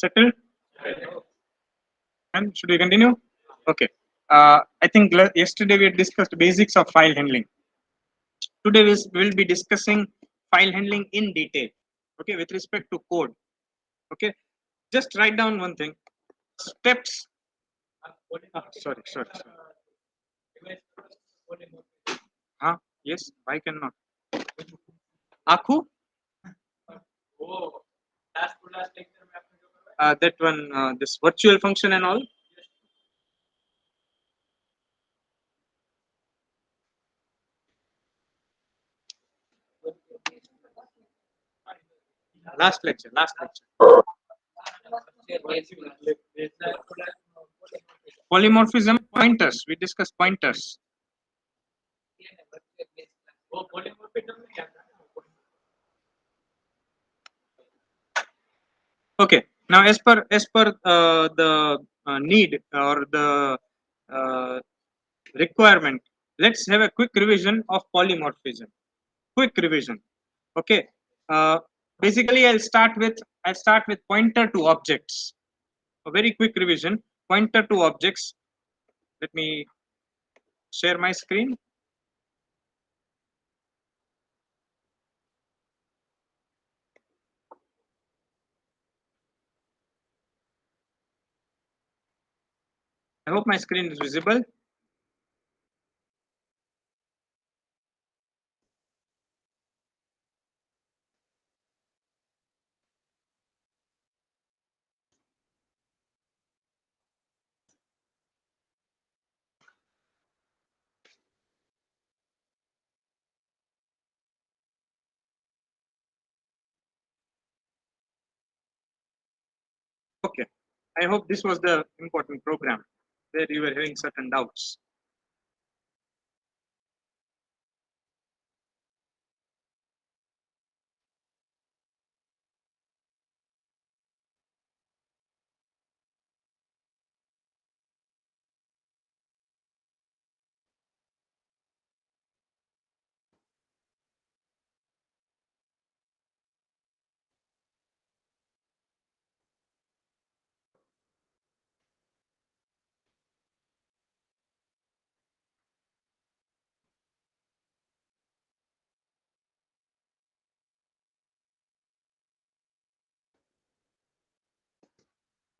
Settled? And should we continue? Okay. I think yesterday we discussed basics of file handling. Today we will be discussing file handling in detail. Okay, with respect to code. Okay, just write down one thing. Steps. Sorry. Huh? Yes, why cannot? Aku? That one, this virtual function and all. Last lecture. Polymorphism, pointers. We discussed pointers. Okay. Now, as per the need or the uh, requirement, let's have a quick revision of polymorphism. Quick revision. Okay. Basically, I'll start with pointer to objects. A very quick revision. Pointer to objects. Let me share my screen. I hope my screen is visible. Okay. I hope this was the important program where you were having certain doubts.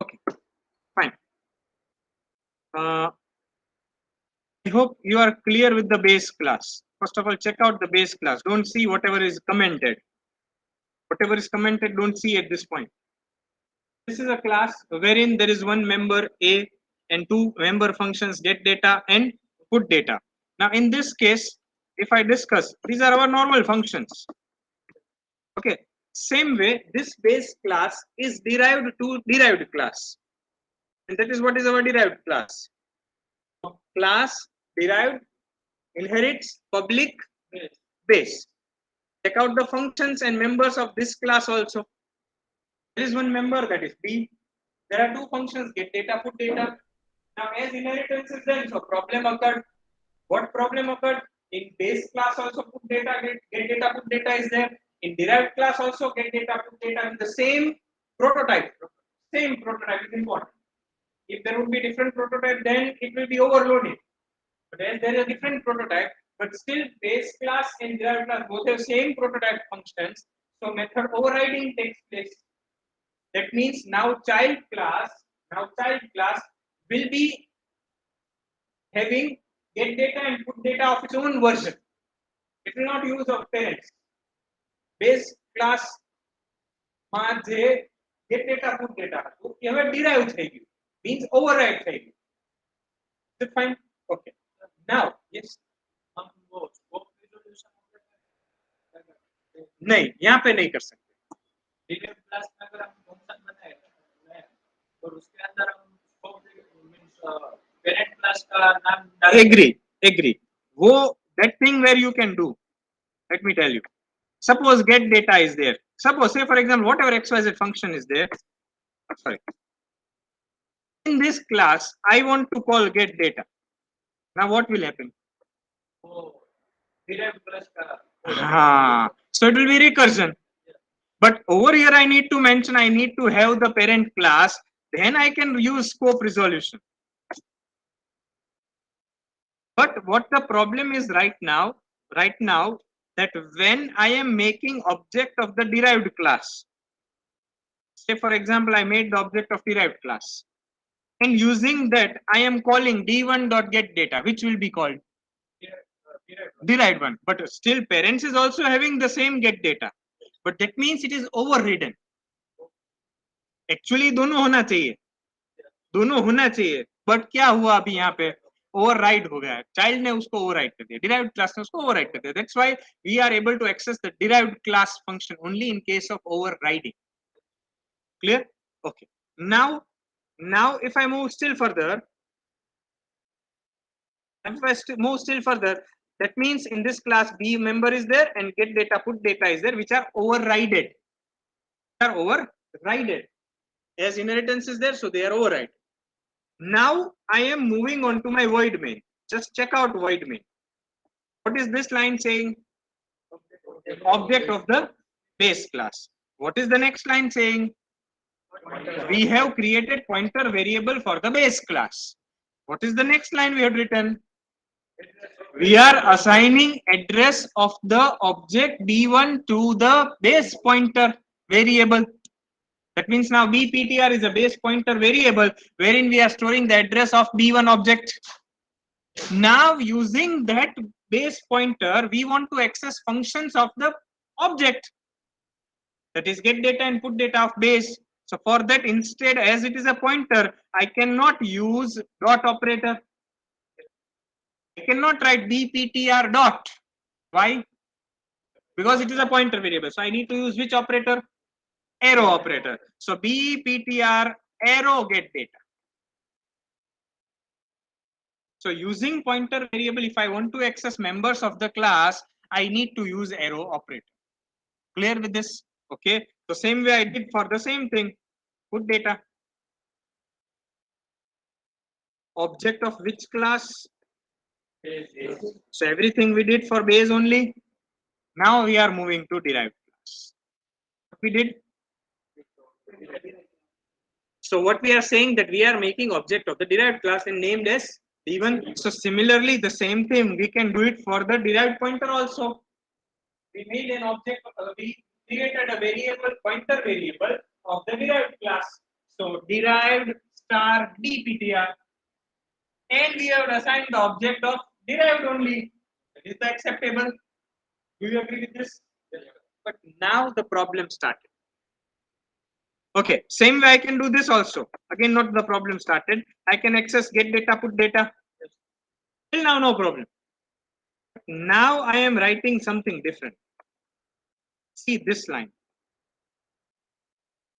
Okay, fine. I hope you are clear with the base class. First of all, check out the base class. Don't see whatever is commented. Whatever is commented, don't see at this point. This is a class wherein there is one member A and two member functions get data and put data. Now, in this case, if I discuss, these are our normal functions. Okay. Same way, this base class is derived to derived class. And that is what is our derived class. Class derived inherits public base. Check out the functions and members of this class also. There is one member, that is B. There are two functions, get data, put data. Now, as inheritance is done, so problem occurred. What problem occurred? In base class also put data, get data, put data is there. In derived class also get data, put data with the same prototype. Same prototype is important. If there would be different prototype, then it will be overloaded. But as there is a different prototype, but still base class and derived class both have same prototype functions. So method overriding takes place. That means now child class will be having get data and put data of its own version. It will not use of parents. Base class માં જે get data put data હતું એ હવે derived થઈ ગયું, means override થઈ ગયું. Is it fine? Okay. Now, yes. नहीं, यहाँ पे नहीं कर सकते. Agree. वो that thing where you can do. Let me tell you. Suppose get data is there. Suppose, say for example, whatever XYZ function is there. Sorry. In this class, I want to call get data. Now, what will happen? So it will be recursion. But over here I need to mention, I need to have the parent class, then I can use scope resolution. But what the problem is right now that when I am making object of the derived class, say for example, I made the object of derived class, and using that I am calling d1.getData, which will be called derived one. But still parents is also having the same get data, but that means it is overridden. Actually दोनों होना चाहिए, but क्या हुआ अभी यहाँ पे override हो गया, चाइल्ड ने उसको ओवरराइड कर दिया, डिराइव्ड क्लास ने उसको ओवरराइड कर दिया. That's why we are able to access the derived class function only in case of overriding. Clear? Okay. Now if I move still further, that means in this class B member is there and get data, put data is there, which are overridden. As inheritance is there, so they are override. Now I am moving on to my void main. Just check out void main. What is this line saying? Object of the base class. What is the next line saying? We have created pointer variable for the base class. What is the next line we have written? We are assigning address of the object B1 to the base pointer variable. That means now bptr is a base pointer variable wherein we are storing the address of B1 object. Now using that base pointer, we want to access functions of the object, that is get data and put data of base. So for that, instead, as it is a pointer, I cannot use dot operator. I cannot write bptr dot. Why? Because it is a pointer variable. So I need to use which operator? Arrow operator. So bptr arrow get data. So using pointer variable, if I want to access members of the class, I need to use arrow operator. Clear with this? Okay. So same way I did for the same thing. Put data. Object of which class? Base. So everything we did for base only. Now we are moving to derived class. What we did? So what we are saying that we are making object of the derived class and named as D1. So similarly, the same thing we can do it for the derived pointer also. We made an object, we created a variable, pointer variable of the derived class. So derived star dptr, and we have assigned the object of derived only. Is that acceptable? Do you agree with this? But now the problem started. Okay, same way I can do this also. Again, not the problem started. I can access get data, put data. Till now, no problem. Now I am writing something different. See this line.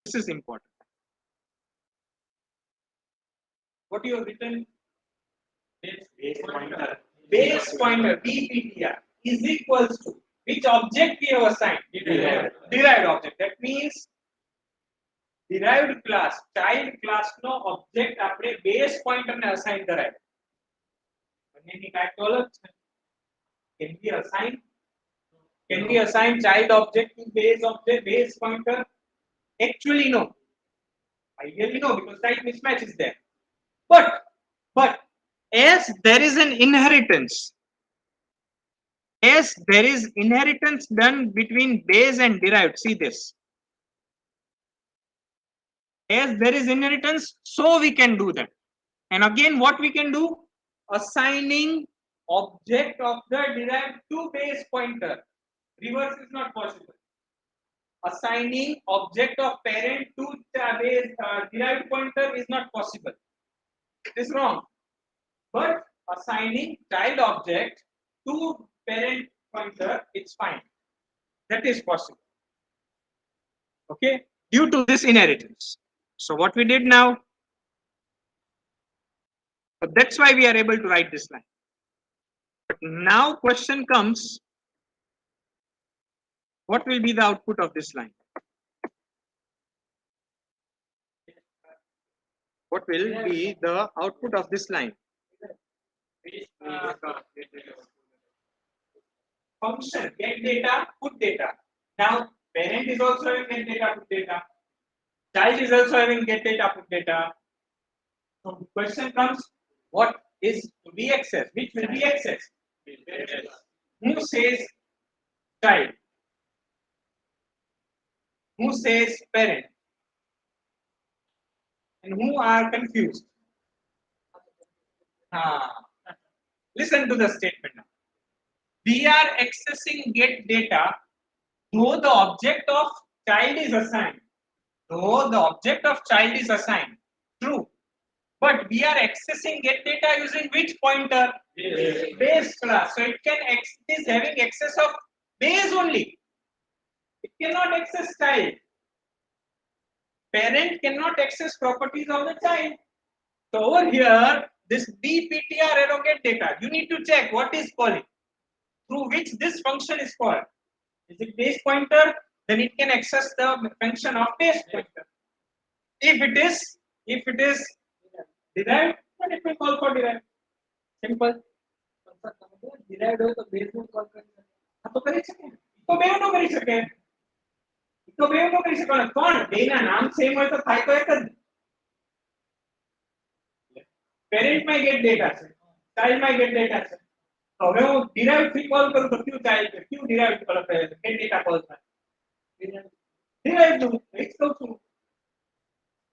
This is important. What you have written? Base pointer bptr is equals to which object we have assigned? Derived object. That means derived class, child class no object આપણે base pointer ને assign કરાય. બંનેની કાંઈક અલગ છે. Can we assign child object to base object, base pointer? Actually no. Ideally no, because type mismatch is there. But as there is an inheritance, done between base and derived. See this. As there is inheritance, so we can do that. And again, what we can do? Assigning object of the derived to base pointer. Reverse is not possible. Assigning object of parent to base derived pointer is not possible. It is wrong. But assigning child object to parent pointer, it's fine. That is possible. Okay, due to this inheritance. So what we did now, that's why we are able to write this line. But now question comes, what will be the output of this line? What will be the output of this line? Function get data, put data. Now Parent is also having get data, put data. Child is also having get data, put data. So the question comes, what is to be accessed? Which will be accessed? Who says child? Who says parent? And who are confused? Listen to the statement now. We are accessing get data though the object of child is assigned. Though the object of child is assigned. True. But we are accessing get data using which pointer? Base class. So it is having access of base only. It cannot access child. Parent cannot access properties of the child. So over here, this BPTR arrow get data. You need to check what is calling, through which this function is called. Is it base pointer? Then it can access the function of base pointer. If it is derived, then it will call for derived. Simple. Derived हो तो base में call करेंगे. हाँ तो करी सके. तो बेव no करी सके. तो बेव नो करी सके. कौन? बेना नाम सेम हो तो થાય તો એક જ. Parent में get data છે. Child में get data છે. તો હવે હું derived થી call કરું તો ક્યુ child છે. ક્યુ derived call કરે છે. get data call થાય. derived નું એક કહું છું.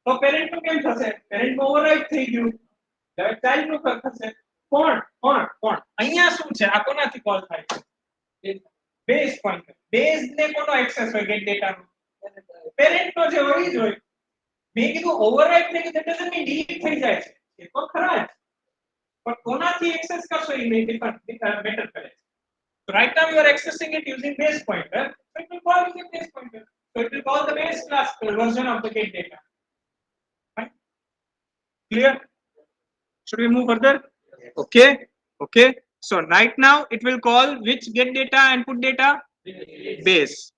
તો parent નું કેમ થશે? Parent નું override થઈ ગયું. હવે child નું થશે. કોણ અહીંયા શું છે? આ કોનાથી કોલ થાય છે? Base pointer. બેઝ ને કોનો એક્સેસ હોય get data નો? પેરેન્ટ નો જે હોય જ હોય. મેં કીધું ઓવરરાઇડ થઈ ગયું that doesn't mean delete થઈ જાય છે. એ તો ખરા જ. પણ કોનાથી એક્સેસ કરશો એ મેટર કરે છે. So right now you are accessing it using base pointer. So it will call using base pointer. So it will call the base class version of the get data. Right? Clear? Should we move further? Okay. So right now it will call which get data and put data? Base.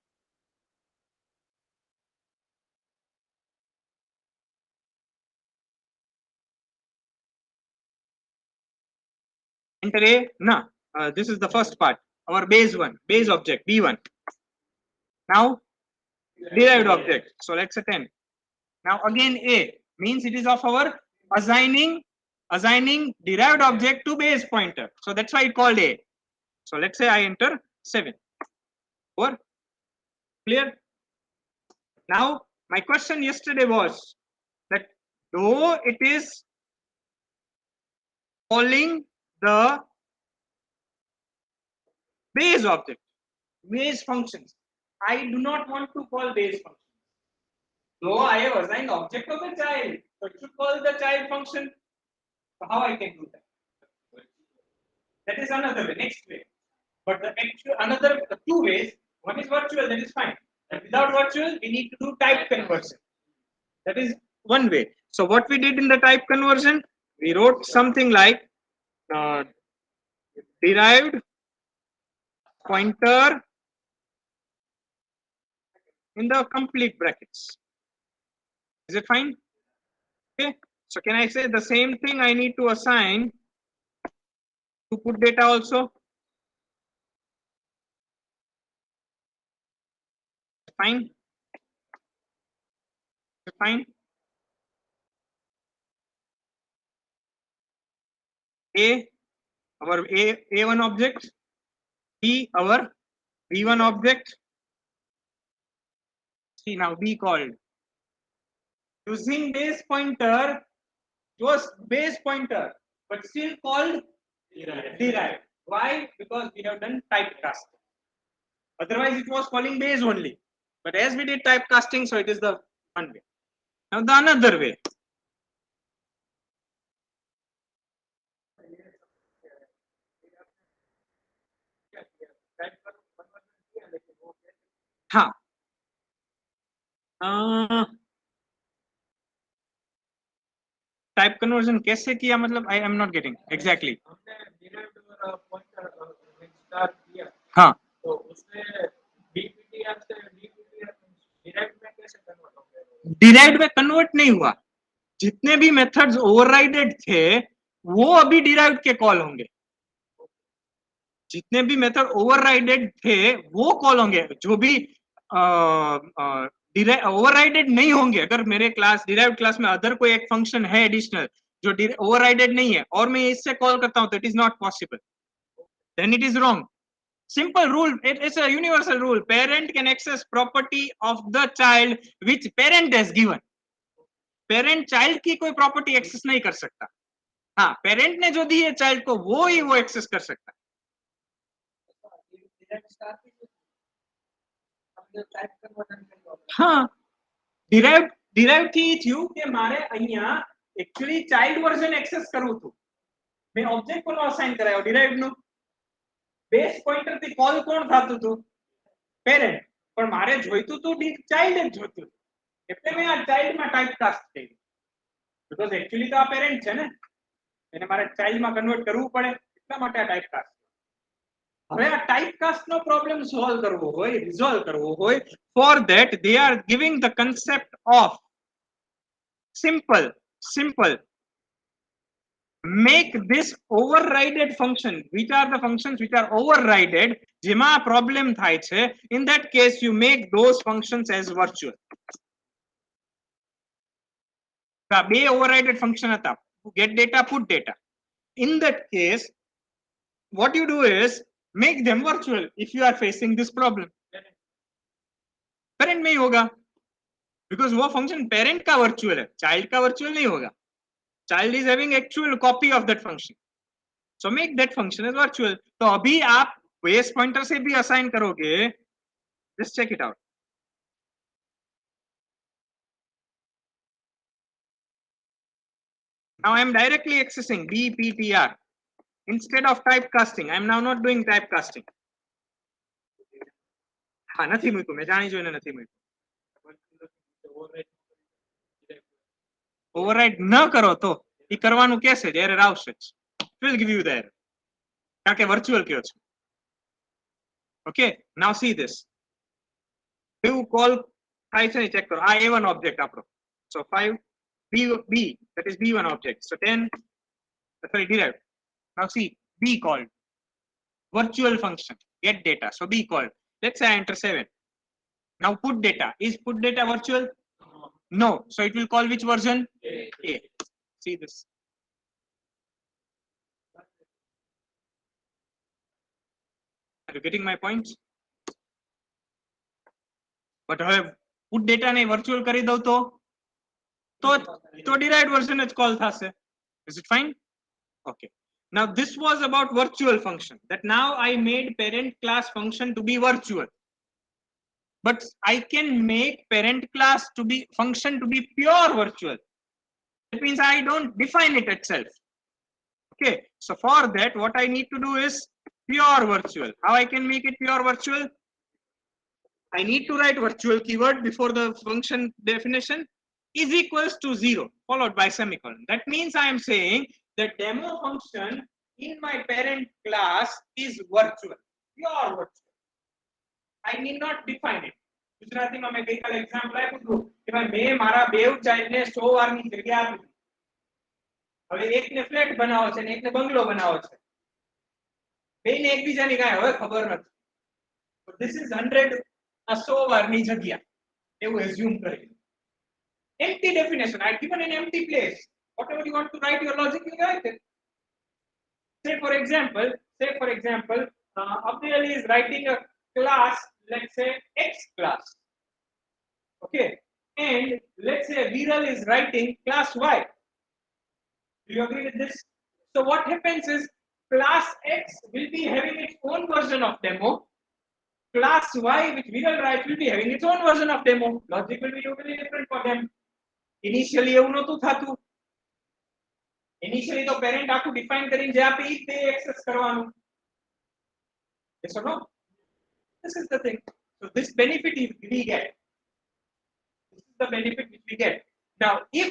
Enter A. No. This is the first part. Our base object B1. Now derived object. So let's attend. Now again A means it is of our assigning derived object to base pointer. So that's why it called A. So let's say I enter 7. Over. Clear? Now my question yesterday was that though it is calling the base object, base functions, I do not want to call base functions. Though I have assigned object of a child, so it should call the child function. So how I can do that? That is another way, next way. But the actual another two ways. One is virtual, that is fine. And without virtual, we need to do type conversion. That is one way. So what we did in the type conversion, we wrote something like derived pointer in the complete brackets. Is it fine? Okay. So can I say the same thing I need to assign to put data also? Fine. Fine. A, our A1 object. B, our B1 object. See now B called. Using base pointer, it was base pointer, but still called derived. Why? Because we have done typecasting. Otherwise, it was calling base only. But as we did typecasting, so it is the one way. Now the another way. हाँ. Type conversion कैसे किया मतलब I am not getting exactly. हाँ. तो उसमें DPTR से DPTR derived में कैसे कन्वर्ट हो गया? डिराइव्ड में कन्वर्ट नहीं हुआ. जितने भी मेथड्स ओवरराइडेड थे वो अभी डिराइव्ड के कॉल होंगे. जितने भी मेथड ओवरराइडेड थे वो कॉल होंगे. जो भी ओवरराइडेड नहीं होंगे। अगर मेरे क्लास डिराइव्ड क्लास में अदर कोई एक फंक्शन है एडिशनल जो ओवरराइडेड नहीं है और मैं इससे कॉल करता हूं तो it is not possible, then it is wrong. Simple rule, it's a universal rule. Parent can access property of the child which parent has given. Parent child की कोई property access नहीं कर सकता। हाँ, parent ने जो दी है child को वो ही वो access कर सकता है। हाँ, derived થી થયું કે મારે અહીંયા actually child version access કરવું હતું। મેં object કોનો assign કરાયો derived નો base pointer થી call કોણ થાતું હતું parent, પણ મારે જોઈતું હતું child જ જોઈતું હતું એટલે મેં આ child માં type cast કર્યું because actually તો આ parent છે ને એને મારે child માં convert કરવું પડે એટલા માટે આ type cast। હવે આ type cast નો problem solve કરવો હોય resolve કરવો હોય for that they are giving the concept of simple make this overrided function, which are the functions which are overrided જેમાં problem થાય છે, in that case you make those functions as virtual। બે overrided function હતા get data put data, in that case what you do is make them virtual if you are facing this problem। parent में ही होगा because वो function parent का virtual है, child का virtual नहीं होगा। child is having actual copy of that function, so make that function as virtual। तो अभी आप base pointer से भी assign करोगे, just check it out। now I am directly accessing bptr instead of typecasting। I am now not doing typecasting। हाँ નથી મૂક્યું, મેં જાણી જોઈને નથી મૂક્યું। override ન કરો તો એ કરવાનું કેસે જ error આવશે જ, it will give you the error કારણ કે virtual કયો છે। okay, now see this કેવું call થાય છે ચેક કરો। આ a1 object આપણો, so 5 b that is b1 object, so 10 sorry derived। now see b called virtual function get data, so b called, let's say I enter 7, now put data, is put data virtual? No, so it will call which version? A। see this, are you getting my points? but હવે put data ને virtual કરી દઉં તો derived version જ call થશે। is it fine? okay, now this was about virtual function, that now I made parent class function to be virtual, but I can make parent class to be function to be pure virtual, that means I don't define it itself। okay, so for that what I need to do is pure virtual। how I can make it pure virtual? I need to write virtual keyword before the function definition is equals to 0 followed by semicolon। that means I am saying the demo function in my parent class is virtual, pure virtual। I need not define it। ગુજરાતીમાં મેં ગઈકાલે example આપ્યું હતું કે ભાઈ મેં મારા બેવ ચાઇલ્ડને 100 વારની જગ્યા આપી દીધી। હવે એકને ફ્લેટ બનાવો છે ને એકને બંગલો બનાવો છે, બેને એકબીજાની કાંઈ હવે ખબર નથી, so this is 100 a 100 વારની જગ્યા એવું assume કરી। empty definition, I have given an empty place, whatever you want to write your logic you write it। say for example Abdul is writing a class, let's say X class, okay, and let's say Viral is writing class Y। do you agree with this? so what happens is class X will be having its own version of demo, class Y which Viral writes will be having its own version of demo, logic will be totally different for them। initially એવું નહોતું થાતું, initially તો parent આખું define કરીને જે આપે ઈ તે access કરવાનું। yes or no? this is the thing, so this benefit we get, this is the benefit which we get। now if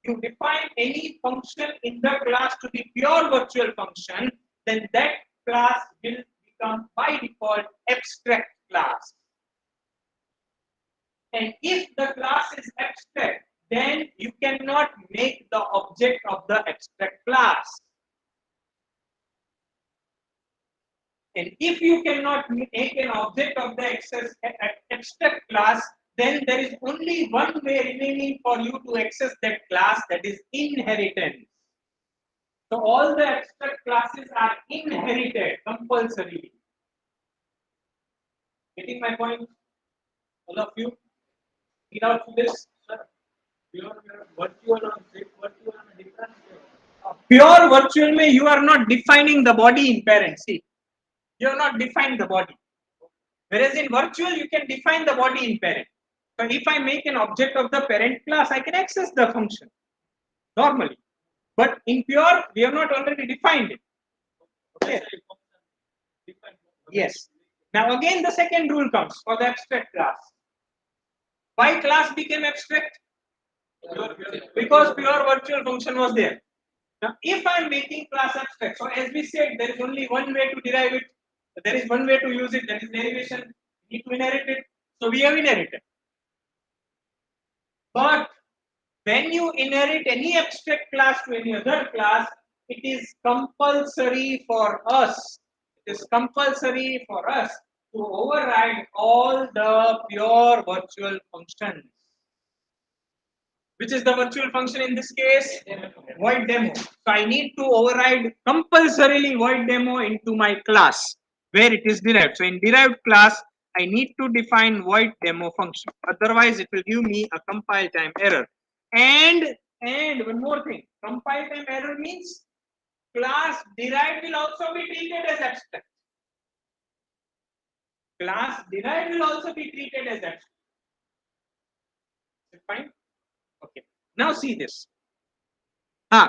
you define any function in the class to be pure virtual function, then that class will become by default abstract class, and if the class is abstract then you cannot make the object of the abstract class। And if you cannot make an object of the abstract class, then there is only one way remaining for you to access that class, that is inheritance. So all the abstract classes are inherited compulsorily. Getting my point? All of you? Read out this. Pure virtual or virtual and different. Pure virtual में you are not defining the body in parent. See, you are not defined the body. Whereas in virtual, you can define the body in parent. So if I make an object of the parent class, I can access the function normally. But in pure, we have not already defined it. Okay. Yes. Now again, the second rule comes for the abstract class. Why class became abstract? Because pure virtual function was there. Now, if I am making class abstract, so as we said, there is only one way to derive it. There is one way to use it, that is derivation. We need to inherit it. So we have inherited. But when you inherit any abstract class to any other class, it is compulsory for us. It is compulsory for us to override all the pure virtual functions. Which is the virtual function in this case? Void demo. So I need to override compulsorily void demo into my class where it is derived. So in derived class, I need to define void demo function. Otherwise, it will give me a compile time error. And one more thing, compile time error means class derived will also be treated as abstract. Class derived will also be treated as abstract. Is it fine? Okay. Now see this.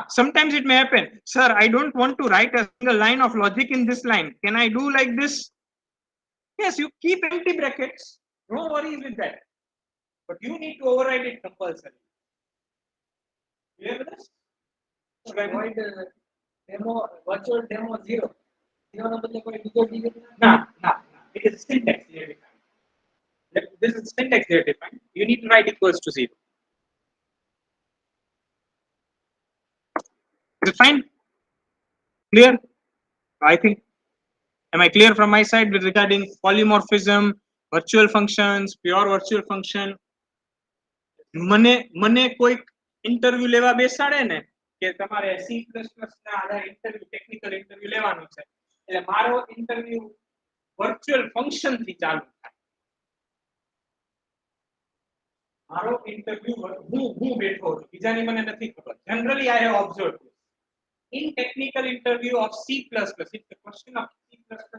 Sometimes it may happen, sir, I don't want to write a single line of logic in this line. Can I do like this? Yes, you keep empty brackets. No worries with that. But you need to override it compulsory. Clear with this? Void demo, virtual demo 0. 0 નો બદલે કોઈ બીજો digit Nah. It is syntax here defined. This is syntax here defined. You need to write equals to 0. Is it fine? Clear? I think. Am I clear from my side with regarding polymorphism, virtual functions, pure virtual function? મને કોઈક interview લેવા બેસાડે ને કે તમારે C++ ના આધારે interview technical interview લેવાનું છે એટલે મારો ઇન્ટરવ્યુ વર્ચ્યુઅલ ફંક્શન થી ચાલુ થાય મારો ઇન્ટરવ્યુ હું બેઠો છું બીજાની મને નથી ખબર generally I have observed in technical interview of C++, if the question of C++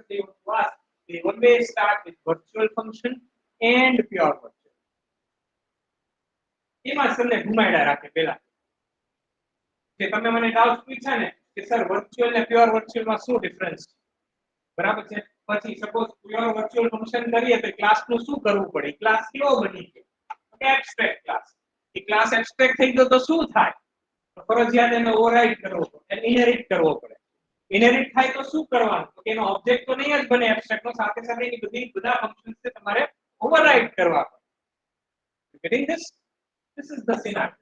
they want to ask, they always start with virtual function and pure virtual. એમાં સરને ઘુમાડ્યા રાખે પહેલા કે તમે મને ડાઉટ પૂછ્યા ને કે સર વર્ચ્યુઅલ ને પ્યોર વર્ચ્યુઅલ માં શું ડિફરન્સ બરાબર છે પછી સપોઝ પ્યોર વર્ચ્યુઅલ ફંક્શન કરીએ તો ક્લાસ નું શું કરવું પડે ક્લાસ કેવો બની ગયો એબ્સ્ટ્રેક્ટ ક્લાસ એ ક્લાસ એબ્સ્ટ્રેક્ટ થઈ ગયો તો શું થાય ફરજિયાત એને ઓવરરાઇડ કરવો પડે ઇનહેરિટ કરવો પડે ઇનહેરિટ થાય તો શું કરવાનું તો એનો ઓબ્જેક્ટ તો નહીં જ બને એબ્સ્ટ્રેક્ટ નો સાથે સાથે એની બધા ફંક્શન્સ છે તમારે ઓવરરાઇડ કરવા પડે getting this is the scenario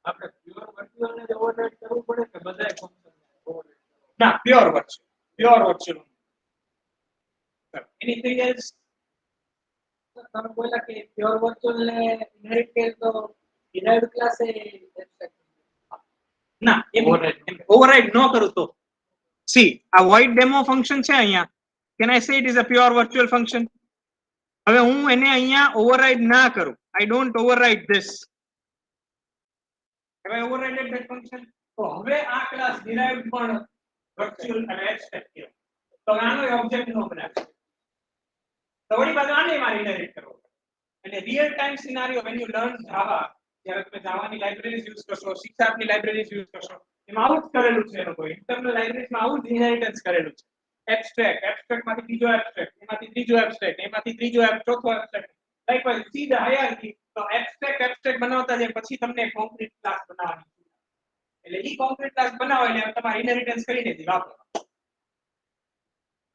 આપણે પ્યોર વર્ચ્યુઅલ ને ઓવરરાઇડ કરવું પડે કે બધાય ફંક્શન ઓવરરાઇડ ના પ્યોર વર્ચ્યુઅલ anything else તમે બોલ્યા કે પ્યોર વર્ચ્યુઅલ ને ઇનહેરિટ કરે તો ડિરાઇવ્ડ ક્લાસ એ એબ્સ્ટ્રેક્ટ ના ઓવરરાઇડ ન કરું તો see a void demo function છે અહીંયા can I say it is a pure virtual function હવે હું એને અહીંયા ઓવરરાઇડ ના કરું I don't override this have I overridden that function તો હવે આ ક્લાસ derived પણ virtual અને abstract છે તો આનો ઓબ્જેક્ટ નો બનાવે તો વળી બાજુ આને મારે ઇનહેરિટ કરવો અને real time scenario when you learn java જ્યારે તમે જાવાની લાઇબ્રેરીઝ યુઝ કરશો C# ની લાઇબ્રેરીઝ યુઝ કરશો એમાં આવું જ કરેલું છે લોકો ઇન્ટરનલ લાઇબ્રેરીઝ માં આવું જ ઇનહેરિટન્સ કરેલું છે એબ્સ્ટ્રેક્ટ માંથી બીજો એબ્સ્ટ્રેક્ટ એમાંથી ત્રીજો એબ્સ્ટ્રેક્ટ એમાંથી ત્રીજો ચોથો abstract likewise see the hierarchy તો એબ્સ્ટ્રેક્ટ બનાવતા જાય પછી તમને કોન્ક્રીટ ક્લાસ બનાવવાની એટલે ઈ કોન્ક્રીટ ક્લાસ બનાવો એટલે તમારે ઇનહેરિટન્સ કરીને જ વાપરો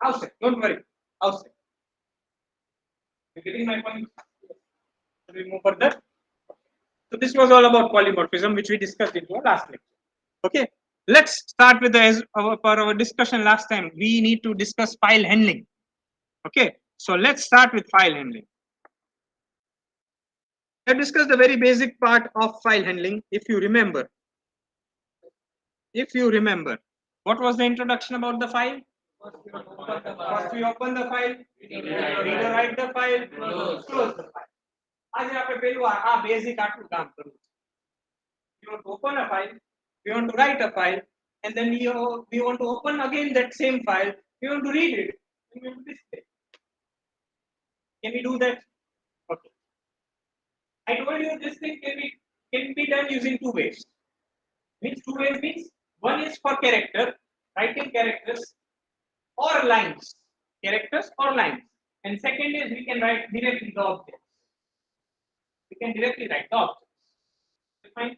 આવશે ડોન્ટ વરી આવશે you getting my point should we move further so this was all about polymorphism which we discussed in our last lecture okay Let's start with the, as for our discussion last time, we need to discuss file handling. Okay, so let's start with file handling. Let's discuss the very basic part of file handling. If you remember, what was the introduction about the file? First we open the file, rewrite the file, close the file. આજે આપણે પેલું આ basic આટલું કામ કરવું છે. We want to open a file, we want to write a file, and then we want to open again that same file, we want to read it, and we want to display. Can we do that? Okay. I told you this thing can be done using two ways. Which two ways means? One is for character, writing characters or lines, characters or lines, and second is we can write directly the objects. We can directly write the objects. Fine.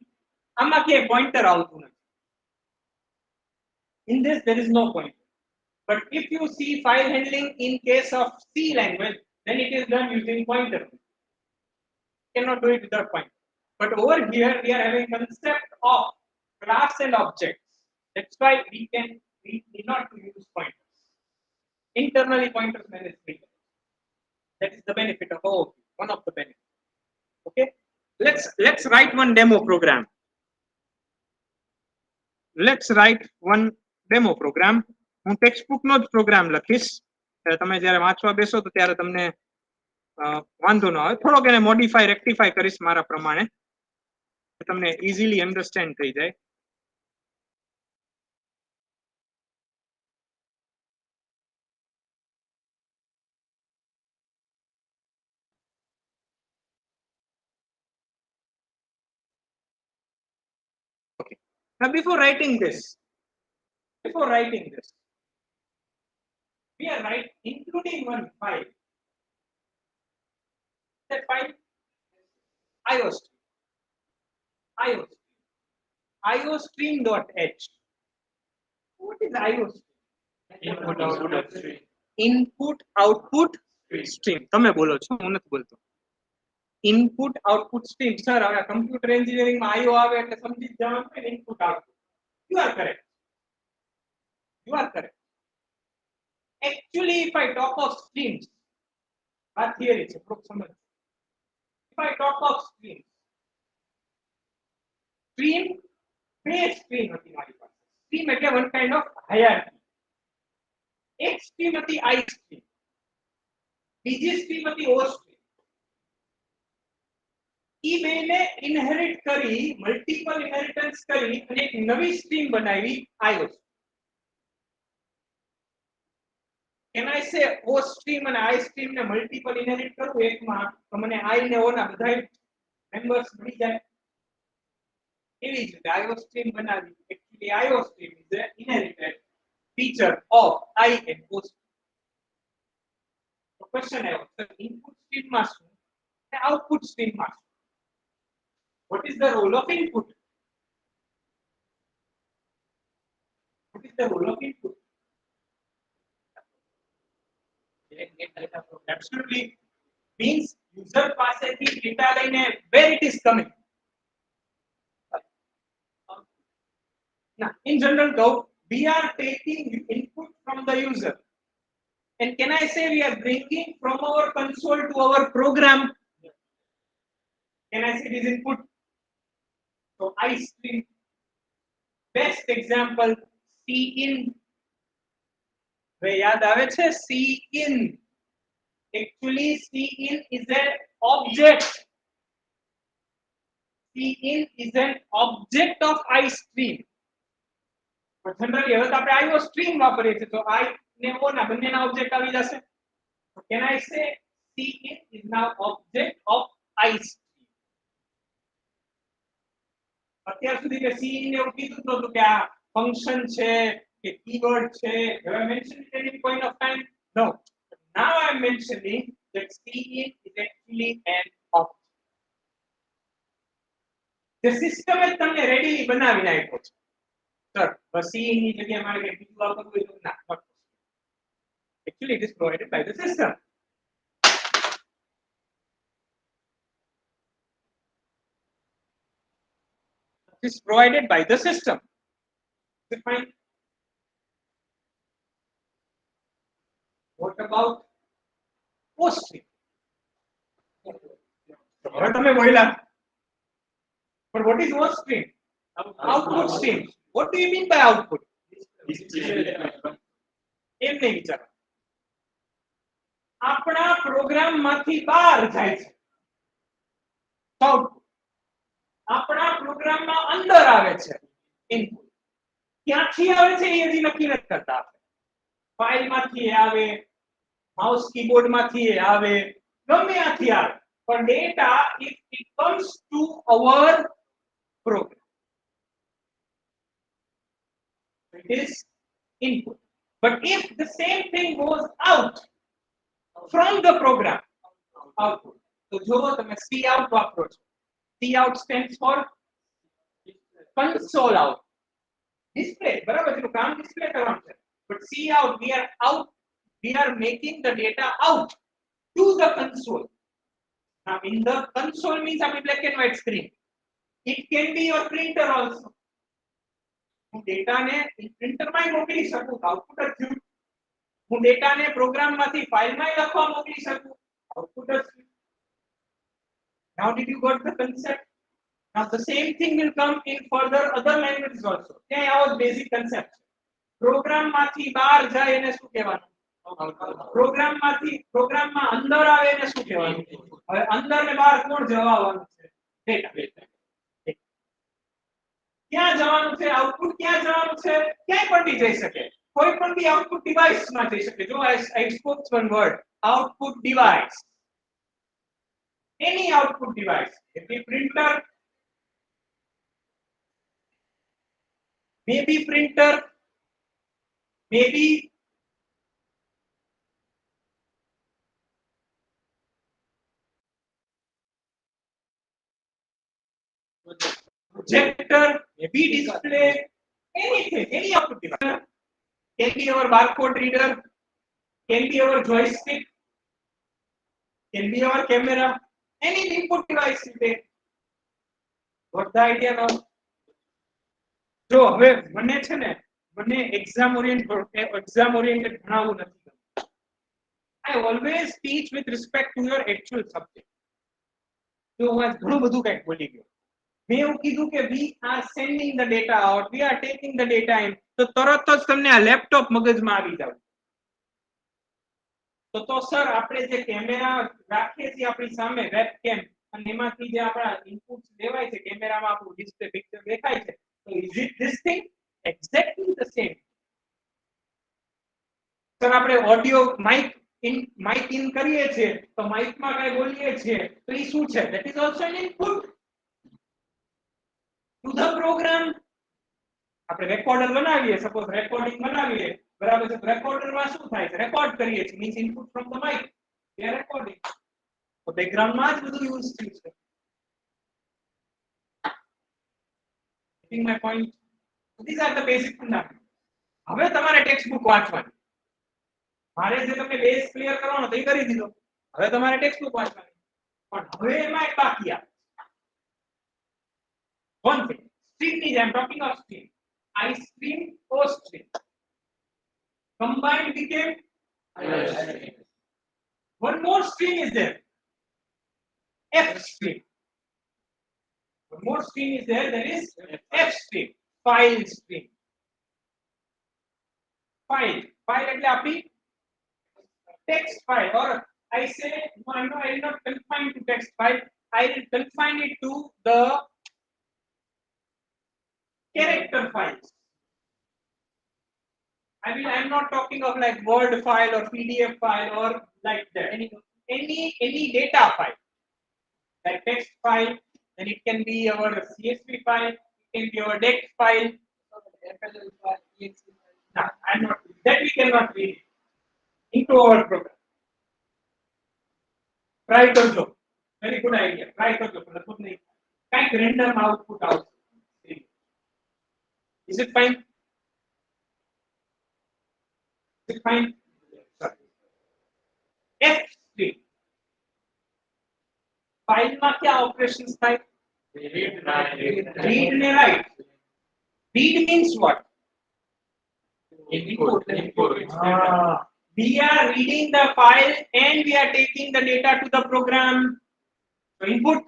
આમાં કે pointer આવતું નથી. In this there is no pointer. But if you see file handling in case of C language, then it is done using pointer. You cannot do it without pointer. But over here we are having concept of class and objects. That's why we need not to use pointers. Internally pointers manage things. That is the benefit of OOP, one of the benefits. Okay, let's write one demo program. Let's write one demo program. હું textbook નો જ programme લખીશ. તમે જ્યારે વાંચવા બેસો તો ત્યારે તમને વાંધો ન આવે. થોડોક એને મોડિફાઈ રેક્ટિફાઈ કરીશ મારા પ્રમાણે, તમને ઇઝીલી અન્ડરસ્ટેન્ડ થઈ જાય. Okay. Now before writing this, we are including one file. That file iostream.h. What is iostream? Input output stream. તમે બોલો છો, હું નથી બોલતો. Input output stream. સર હવે કમ્પ્યુટર એન્જિનિયરિંગ માં આઈઓ આવે એટલે સમજી જવાનું કે input output. You are correct. Actually, if I talk of streams, our theory is approximate. If I talk of stream base stream હતી મારી પાસે. Stream એટલે one kind of hierarchy. એક stream હતી I stream, બીજી stream હતી O stream. ઈ બેને inherit કરી, મલ્ટીપલ ઇનહેરિટન્સ કરી અને એક નવી સ્ટ્રીમ બનાવી IO stream. Can I say O stream and I stream ને મલ્ટીપલ ઇનહેરિટ કરું એકમાં તો મને I ને O ના બધાય મેમ્બર્સ મળી જાય. એવી જ રીતે IO stream બનાવી. Actually IO stream is an inherited feature of I and O stream. So question આવ્યો, sir, input stream માં શું અને output stream માં શું? What is the role of input? What is the role of input? Absolutely means user પાસેથી data લઈને where it is coming. Now, in general though, we are taking input from the user. And can I say we are bringing from our console to our program? Can I say this input? So I stream. Best example, Cin. याद आवे छे Cin. Actually Cin is an object. Cin is an object of iStream. But generally હવે તો આપણે IO stream વાપરીએ છીએ તો I ને O ના બંનેના object આવી જશે. So can I say Cin is now object of iStream? અત્યાર સુધી કે Cin ને એવું કીધું નહોતું કે આ ફંક્શન છે કે keyword છે. Have I mentioned it at any point of time? No. But now I am mentioning that Cin is actually an object. The system એ તમને રેડી બનાવી નાખ્યો છે. Sir, Cin ની જગ્યાએ મારે કે બીજું આપવું હોય તો ના. Actually it is provided by the system. It is provided by the system. Is it fine? What about O stream? હવે તમે બોલ્યા. But what is O stream? Output stream. What do you mean by output? એમ નહીં વિચારો. આપણા programme માંથી બહાર જાય છે આઉટપુટ. આપણા પ્રોગ્રામ માં અંદર આવે છે ઇનપુટ. ક્યાંથી આવે છે એ હજી નક્કી નથી કરતા. ફાઇલ માંથી આવે, માઉસ કીબોર્ડ માંથી આવે, ગમે ત્યાંથી આવે. પણ data if it comes to our program, it is input. But if the same thing goes out from the program, output. તો જો તમે C out વાપરો છો. C out stands for console out. Display, બરાબર છે, કામ ડિસ્પ્લે કરવાનું છે. But C out, we are making the data out to the console. Now in the console means a black and white screen. It can be your printer also. હું ડેટાને પ્રિન્ટરમાં મોકલી શકું, output જ થયું. હું ડેટાને પ્રોગ્રામમાંથી ફાઇલમાં લખવા મોકલી શકું, આઉટપુટ જ થયું. Now did you got the concept? Now the same thing will come in further other languages also. ત્યાં આવો basic concept છે. પ્રોગ્રામમાંથી બહાર જાય એને શું કહેવાનું? પ્રોગ્રામમાં અંદર આવે એને શું કહેવાનું? હવે અંદર ને બહાર કોણ જવાનું છે? ડેટા. ક્યાં જવાનું છે? આઉટપુટ ક્યાં જવાનું છે? ક્યાંય પણ બી જઈ શકે. કોઈ પણ બી આઉટપુટ ડિવાઇસ માં જઈ શકે. જો I spoke one word, output device. Any output device, maybe printer, maybe projector, maybe display, anything, any output device. Can be our barcode reader, can be our joystick, can be our camera, any input device you take. What the idea now? જો હવે મને છે ને, મને exam oriented ભણાવવું નથી ગમતું. I always teach with respect to your actual subject. જો હું આજ ઘણું બધું કંઈક બોલી ગયો. મેં એવું કીધું કે we are sending the data out, we are taking the data in. તો તરત જ તમને આ લેપટોપ મગજમાં આવી જાવ. તો સર આપણે જે કેમેરા રાખીએ છીએ આપણી સામે વેબકેમ, અને એમાંથી જે આપણા ઇનપુટ્સ લેવાય છે કેમેરામાં આપણું ડિસ્પ્લે પિક્ચર દેખાય છે. So is it this thing? Exactly the same. Sir આપણે ઓડિયો માઇક ઇન કરીએ છીએ તો માઇકમાં કઈ બોલીએ છીએ તો એ શું છે? That is also an input to the program. આપણે રેકોર્ડર બનાવીએ, સપોઝ રેકોર્ડિંગ બનાવીએ, બરાબર છે. રેકોર્ડરમાં શું થાય છે? રેકોર્ડ કરીએ છીએ, means input from the mic, we are recording. તો બેકગ્રાઉન્ડમાં જ બધું યુઝ થયું છે. Getting my point? These are the basic fundamentals. હવે તમારે ટેક્સ્ટ બુક વાંચવાની. મારે જે તમને બેઝ ક્લિયર કરવાનો તો એ કરી દીધો. હવે તમારે ટેક્સ્ટ બુક વાંચવાની. પણ હવે એમાં એક બાકી આવે. One thing, stream is, I am talking of stream. I stream, O stream. Combined became I stream. One more stream is there. F stream. One more stream is there, that is F stream. File stream. File એટલે આપણી text file, or I say no, I will not confine to text file. I will confine it to the character files. I am not talking of like Word file or PDF file or like that. Any data file, like text file, then it can be our CSV file, it can be our DEX file. No, I'm not. That we cannot read into our program. Try करजो. Very good idea. Try करजो. पर खुद नहीं. Kind random output out. Is it fine? Is it fine? F stream. File में क्या operations થાય? Read and write. Read means what? Input. We are reading the file and we are taking the data to the program. So input.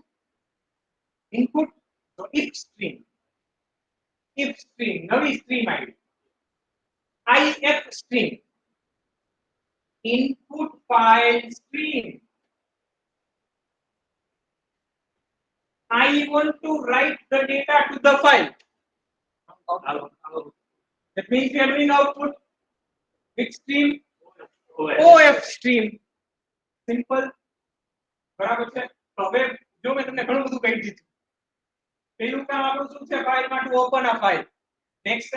So if stream, Navi stream ID. IF stream, input file stream. I want to write the data to the file. That means we are doing output. Which stream? OF stream. Simple. બરાબર છે. તો હવે જો મેં તમને ઘણું બધું કહી દીધું. પહેલું કામ આપણું શું છે? ફાઇલમાં to open a file. Next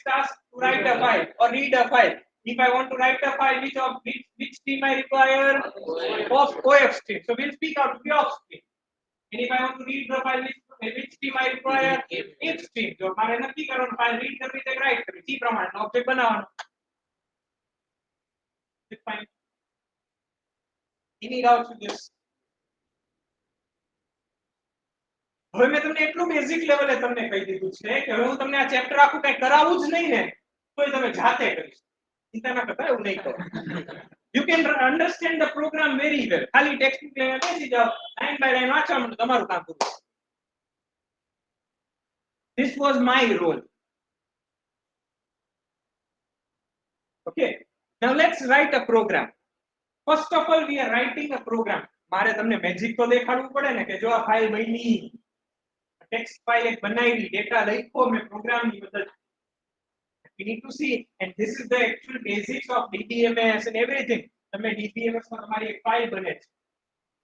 task to write a file or read a file. If I want to write a file, which stream I require? OF stream. So we'll speak out the OF stream. And if I want to read the file, which stream I require? If stream. So મારે નક્કી કરવાનું file read કરવી છે કે right કરવી છે, એ પ્રમાણેનો object બનાવવાનો. It's fine. Any doubts with this? હવે મેં તમને એટલું બેઝિક લેવલે તમને કહી દીધું છે કે હવે હું તમને આ ચેપ્ટર આખું કઈ કરાવું જ નહીં ને તોય તમે જાતે કરી શકો. ચિંતા ના કરતા, એવું નહીં કરો. You can understand the program very well. ખાલી ટેક્સ્ટ બુક લઈને બેસી જાઓ, લાઈન બાય લાઈન વાંચવા માંડો, તમારું કામ પૂરું. This was my role. Okay. Now let's write a program. First of all, we are writing a program. મારે તમને મેજિક તો દેખાડવું પડે ને કે જો આ ફાઇલ બની, ટેક્સ્ટ ફાઇલ એક બનાવી, ડેટા લખ્યો મેં પ્રોગ્રામની મદદ. We need to see, and this is the actual basics of DBMS and everything. તમે DBMS માં તમારી એક ફાઇલ બને છે.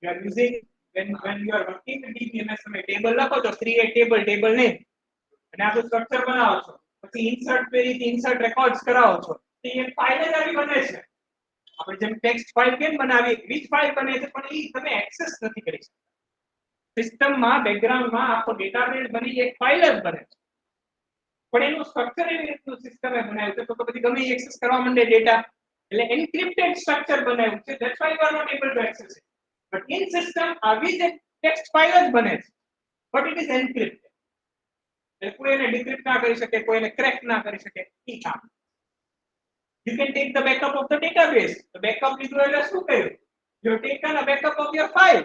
You are using when you are working with DBMS તમે ટેબલ લખો છો, create table name, અને આપણું સ્ટ્રક્ચર બનાવો છો, પછી ઇન્સર્ટ query થી ઇન્સર્ટ રેકોર્ડ્સ કરાવો છો, તો એ ફાઇલ જ આવી બને છે. આપણે જેમ ટેક્સ્ટ ફાઇલ કેમ બનાવી, વિચ ફાઇલ બને છે, પણ એ તમે એક્સેસ નથી કરી શકતા. સિસ્ટમમાં બેકગ્રાઉન્ડમાં આખો ડેટાબેઝ બની એક ફાઇલ જ બને છે, પણ એનું સ્ટ્રક્ચર એવી રીતનું સિસ્ટમે બનાવ્યું છે તો પછી ગમે એક્સેસ કરવા માંડે ડેટા, એટલે એન્ક્રિપ્ટેડ સ્ટ્રક્ચર બનાવ્યું છે. That's why you are not able to access it. But in system આવી જ ટેક્સ્ટ ફાઇલ જ બને છે, બટ ઇટ ઇઝ એન્ક્રિપ્ટેડ. એટલે કોઈ એને ડિક્રિપ્ટ ના કરી શકે, કોઈ એને ક્રેક ના કરી શકે, એ કામ. You can take the backup of the database. The backup is you have taken a backup of your file.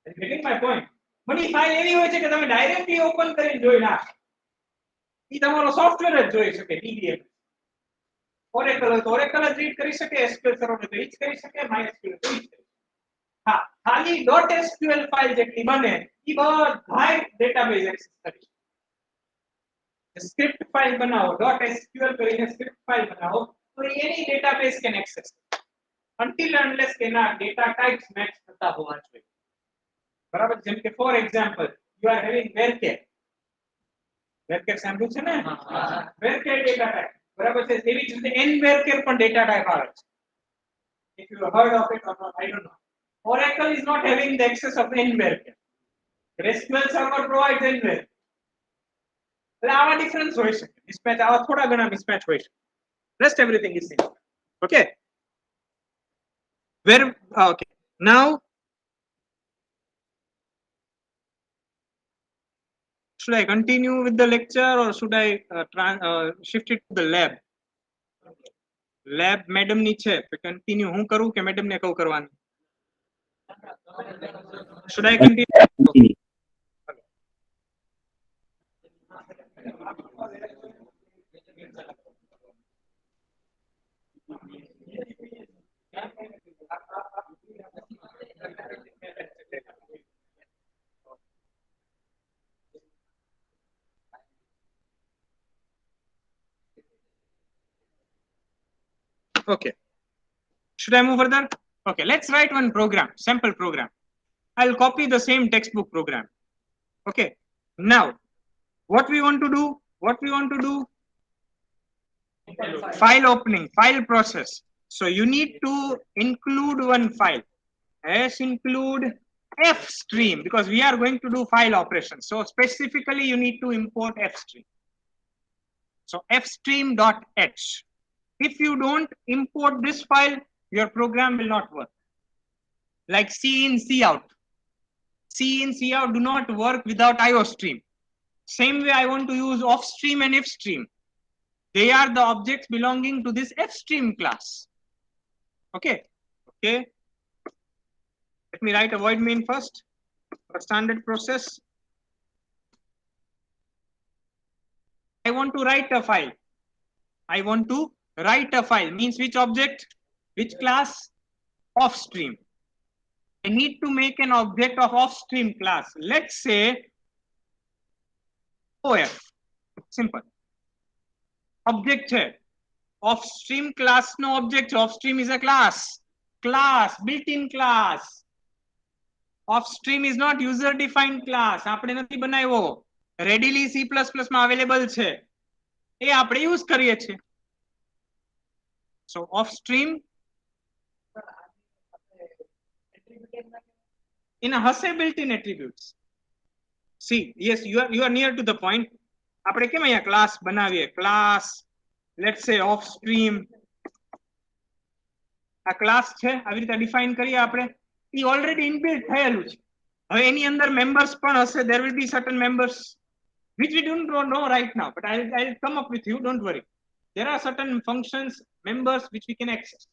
Are you getting my point? But if file એવી હોય છે કે તમે ડાયરેક્ટલી ઓપન કરીને જોઈ ના, એ તમારો સોફ્ટવેર જ જોઈ શકે. DBMS Oracle હોય તો Oracle જ રીડ કરી શકે, SQL સર્વર હોય તો એ જ કરી શકે, MySQL તો એ જ કરી શકે. હા, ખાલી .sql ફાઇલ જેટલી બને એ બધાય ડેટાબેઝ એક્સેસ કરી શકે. સ્ક્રિપ્ટ ફાઇલ બનાવો, .sql કરીને સ્ક્રિપ્ટ ફાઇલ બનાવો તો એની database can access until unless કે ના ડેટા ટાઇપ્સ મેચ થતા હોવા જોઈએ. બરાબર? જેમ કે for example you are having varchar સાંભળ્યું છે ને? varchar ડેટા ટાઇપ, બરાબર છે? એવી જ રીતે nvarchar પણ ડેટા ટાઇપ આવે છે. if you have heard of it or not, I don't know. Oracle is not having the access of nvarchar. SQL server provides nvarchar. એટલે આવા ડિફરન્સ હોઈ શકે, મિસમેચ આવા થોડા ઘણા મિસમેચ હોઈ શકે. Rest everything is same. Okay. Okay. Now should I continue with the lecture or should I shift it to the lab? Lab madam ની છે તો continue હું કરું કે madam ને કહું કરવાનું? Should I continue? Okay. Okay. Should I move further? Okay, let's write one program, sample program. I'll copy the same textbook program. Okay. Now, what we want to do? File opening, file process. So you need to include one file. Yes, include fstream because we are going to do file operations. So specifically, you need to import fstream. So fstream.h. If you don't import this file, your program will not work. Like C in, C out. C in, C out do not work without IOStream. Same way I want to use offstream and ifstream. they are the objects belonging to this fstream class. Okay. Let me write a void main first. A standard process. I want to write a file. Means which object? Which class? Offstream. I need to make an object of offstream class. Let's say OF. Simple. Object है. Offstream class no object. Offstream is a class. Built-in class. Offstream is not user-defined class. આપણે નથી બનાવ્યો. Readily C++ માં available છે. એ આપણે use કરીએ છીએ. So offstream in a હશે built-in attributes. See, yes, you are near to the point. આપણે કેમ અહીંયા class બનાવીએ? Class, let's say offstream. આ class છે, આવી રીતે define કરીએ આપણે. એ already inbuilt થયેલું છે. હવે એની અંદર members પણ હશે. There will be certain members which we don't know right now, but I'll come up with you. Don't worry. There are certain functions, members which we can access.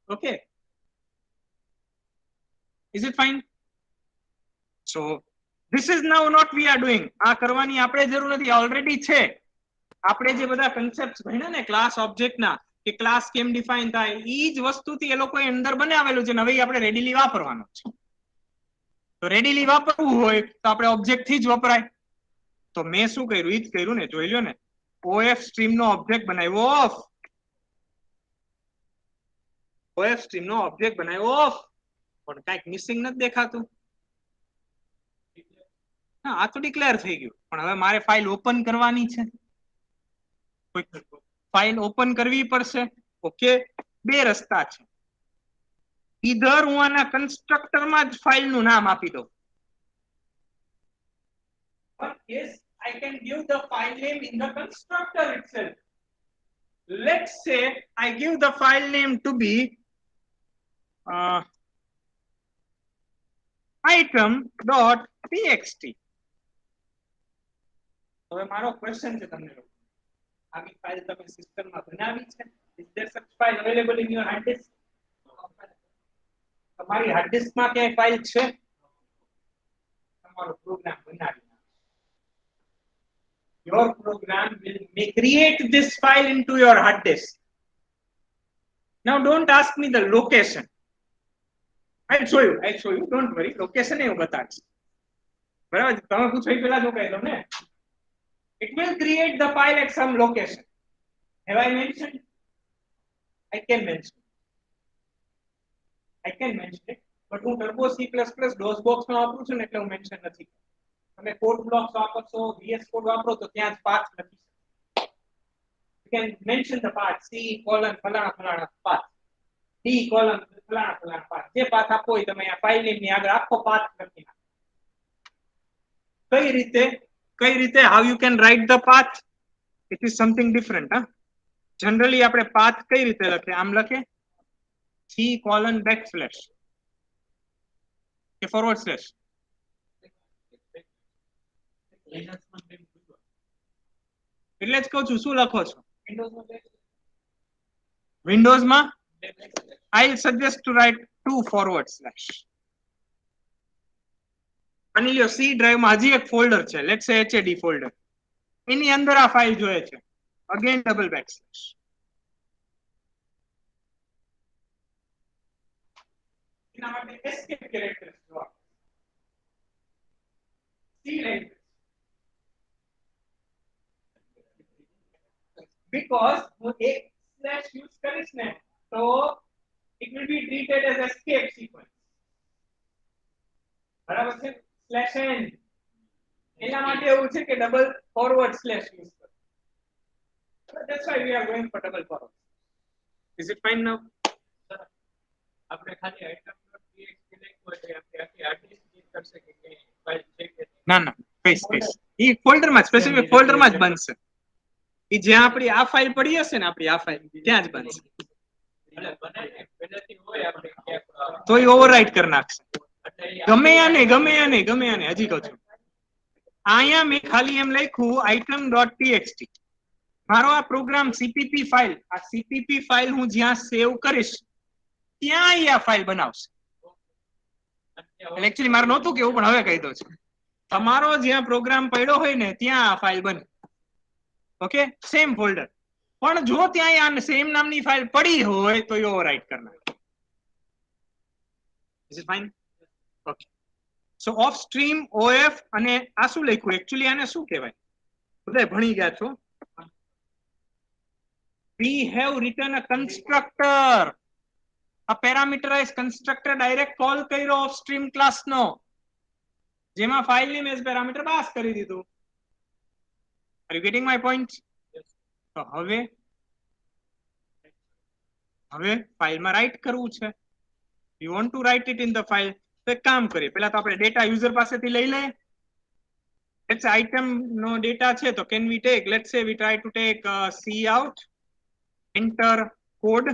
Okay. Is it fine? So this is now not we are doing. આ કરવાની આપણે જરૂર નથી, already છે. આપણે જે બધા concepts ભણ્યા ને class object ના કે class કેમ define થાય, ઈ જ વસ્તુથી એ લોકોએ અંદર બનાવેલું છે ને હવે આપણે readily વાપરવાનો છે. તો readily વાપરવું હોય તો આપણે object થી જ વપરાય. તો મેં શું કર્યું? ઈ જ કર્યું ને, જોઈ લ્યો ને. OF stream નો object બનાવ્યો off. OF stream no object બનાવ્યો off. પણ કાંઈક મિસિંગ નથી દેખાતું. હા, આ તો ડિક્લેર થઈ ગયું. પણ હવે મારે ફાઇલ ઓપન કરવાની છે. ફાઇલ ઓપન કરવી પડશે. ઓકે, બે રસ્તા છે. ઈધર હું આના કન્સ્ટ્રક્ટરમાં જ ફાઇલનું નામ આપી દઉં. But yes, I can give the file name in the constructor itself. Let's say I give the file name to be item.txt. હવે મારો ક્વેશ્ચન છે તમને લોકો, આવી ફાઇલ તમે સિસ્ટમમાં બનાવી છે? Is there such file available in your hard disk? તમારી હાર્ડ ડિસ્કમાં ક્યાંય ફાઇલ છે? તમારો પ્રોગ્રામ બનાવી. Your program may create this file into your hard disk. Now don't ask me the location. I'll show you. Don't worry. Location એવું બતાડશે. બરાબર? તમે પૂછો એ પહેલા જો કહી દો ને. It will create the file at some location. Have I mentioned? I can mention it. But હું Turbo C++ DOSBox માં વાપરું છું ને એટલે હું મેન્શન નથી. તમે કોડ બ્લોક્સ વાપરશો, VS કોડ વાપરો તો ત્યાં જ પાથ લખી શકો. You can mention the path C: ફલાણા પાથ, D: ફલાણા પાથ. જે પાથ આપો એ તમે આ ફાઇલ નેમની આગળ આખો પાથ લખી નાખો. કઈ રીતે how you can write the path? It is something different. Generally આપણે path કઈ રીતે લખે? આમ લખે C: backslash કે forward slash. એટલે જ કહું છું, શું લખો છો વિન્ડોઝમાં? I suggest to write 2 forward slash. માની લ્યો C ડ્રાઈવમાં હજી એક ફોલ્ડર છે, લેટ્સ સે HAD ફોલ્ડર. એની અંદર આ ફાઇલ જોઈએ છે. Again double backslash. એના માટે એસ્કેપ કેરેક્ટર્સ જોવા. C language. Because હું એક સ્લેશ યુઝ કરીશ ને તો it will be treated as escape sequence. બરાબર છે? /n એના માટે એવું છે કે ડબલ ફોરવર્ડ સ્લેશ યુઝ કરો. That's why we are going for double forward. Is it fine now? આપણે ખાલી item.txt લખ્યું એટલે આપણે આખી હાર્ડ ડિસ્ક ચેક કરશે કે ફાઇલ છે કે ના સ્પેસ ઈ ફોલ્ડરમાં સ્પેસિફિક ફોલ્ડરમાં જ બનશે. ઈ જ્યાં આપણી આ ફાઇલ પડી હશે ને, આપણી આ ફાઇલ ત્યાં જ બનશે. એટલે બનાવીને પહેલેથી હોય આપણે તો ઈ ઓવરરાઇટ કરી નાખશે. ગમે આને હજી કહું છું, અહીંયા મેં ખાલી એમ લખ્યું item.txt. મારો આ પ્રોગ્રામ સીપીપી ફાઇલ, આ સીપીપી ફાઇલ હું જ્યાં સેવ કરીશ ત્યાં આ ફાઇલ બનાવશે. એકચ્યુઅલી મારે નહોતું કેવું, પણ હવે કહી દઉં છું. તમારો જ્યાં પ્રોગ્રામ પડ્યો હોય ને ત્યાં આ ફાઇલ બને. Okay, same folder. પણ જો ત્યાં આ સેમ નામની ફાઇલ પડી હોય તો એ ઓવરરાઇટ કરનાર. Is it fine? Okay. So of stream of અને આ શું લખ્યું? એકચ્યુઅલી આને શું કહેવાય? બધા ભણી ગયા છો. We have written a constructor, a parameterized constructor direct call કર્યો ઓફ સ્ટ્રીમ ક્લાસ નો, જેમાં file name as parameter pass કરી દીધું. Are you getting my point? તો હવે ફાઇલમાં રાઈટ કરવું છે. You want to write it in the file. તો એક કામ કરીએ, પહેલા તો આપણે ડેટા યુઝર પાસેથી લઈ લઈએ. Let's say item no data છે, તો can we take, let's say we try to take cout, enter code,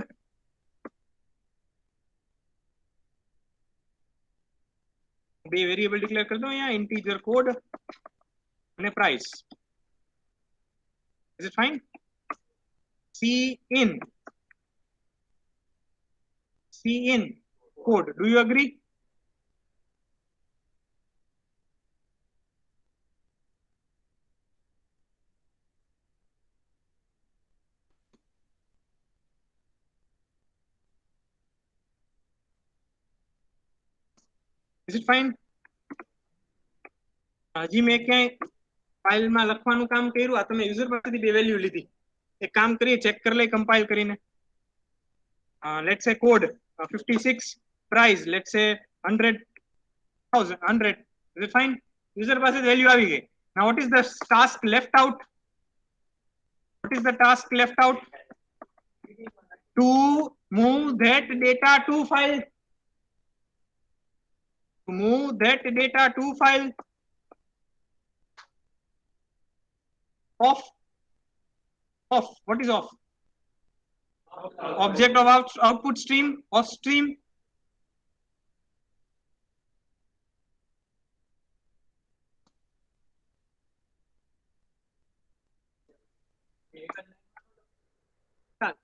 બે વેરિયેબલ ડિક્લેર કરી દો અહીંયા, integer code અને price. Is it fine? C in code. Do you agree? Is it fine? હજી મેં ક્યાંય ફાઇલમાં લખવાનું કામ કર્યું? આ તમે યુઝર પાસેથી બે વેલ્યુ લીધી. એક કામ કરીએ, ચેક કરી લઈએ કમ્પાઇલ કરીને. લેટ્સ સે કોડ 56, પ્રાઇસ લેટ્સ સે 100,000 100. Is it fine? યુઝર પાસે વેલ્યુ આવી ગઈ. Now what is the task left out? What is the task left out? To move that data to file. To move that data to file. Off. What is off? Object of output stream, off stream. Cout.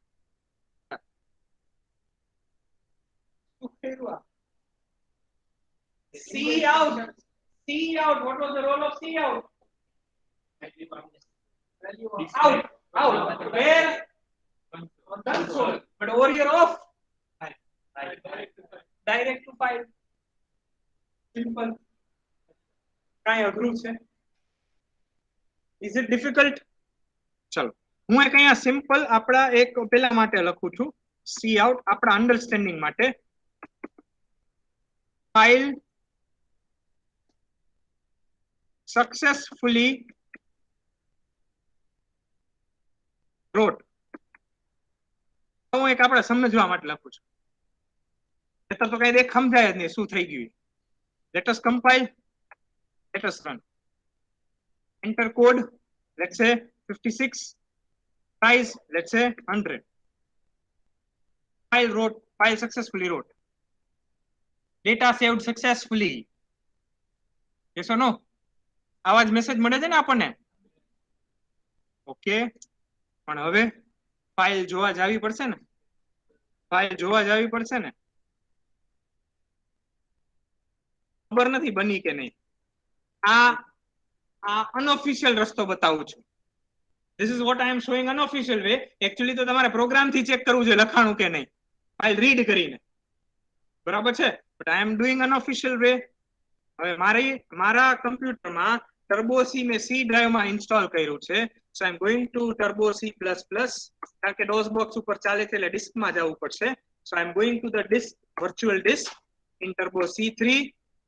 What was the role of cout? Out. Where? On console. But over here off. Direct to file. Simple. કાંઈ અઘરું છે? Is it difficult? ચલો, હું એક અહીંયા simple આપણા એક પેલા માટે લખું છું. cout આપણા અન્ડરસ્ટેન્ડિંગ માટે. File successfully wrote. હું એક આપણે સમજવા માટે લખું છું. નહીતર તો કઈ દેખ સમજાય જ નહીં શું થઈ ગયું. Let us compile. Let us run. Enter code. Let's say 56. Price. Let's say 100. File successfully wrote. Data saved successfully. Yes or no? આવા જ મેસેજ મળે છે ને આપણને? ઓકે, પણ હવે ફાઇલ જોવા જાવી પડશે ને? ખબર નથી બની કે નહીં. આ અનઓફિશિયલ રસ્તો બતાવું છું. This is what I am showing unofficial way. Actually તો તમારે પ્રોગ્રામ થી ચેક કરવું જોઈએ લખાણું કે નહીં, ફાઇલ રીડ કરીને. બરાબર છે? But I am doing unofficial way. હવે મારા કમ્પ્યુટરમાં ટર્બો સી મેં સી ડ્રાઈવમાં ઇન્સ્ટોલ કર્યું છે. So I'm going to turbo C++, કારણ કે DOS બોક્સ ઉપર ચાલે છે એટલે ડિસ્કમાં જવું પડશે. So I'm going to the disk, virtual disk in turbo C3.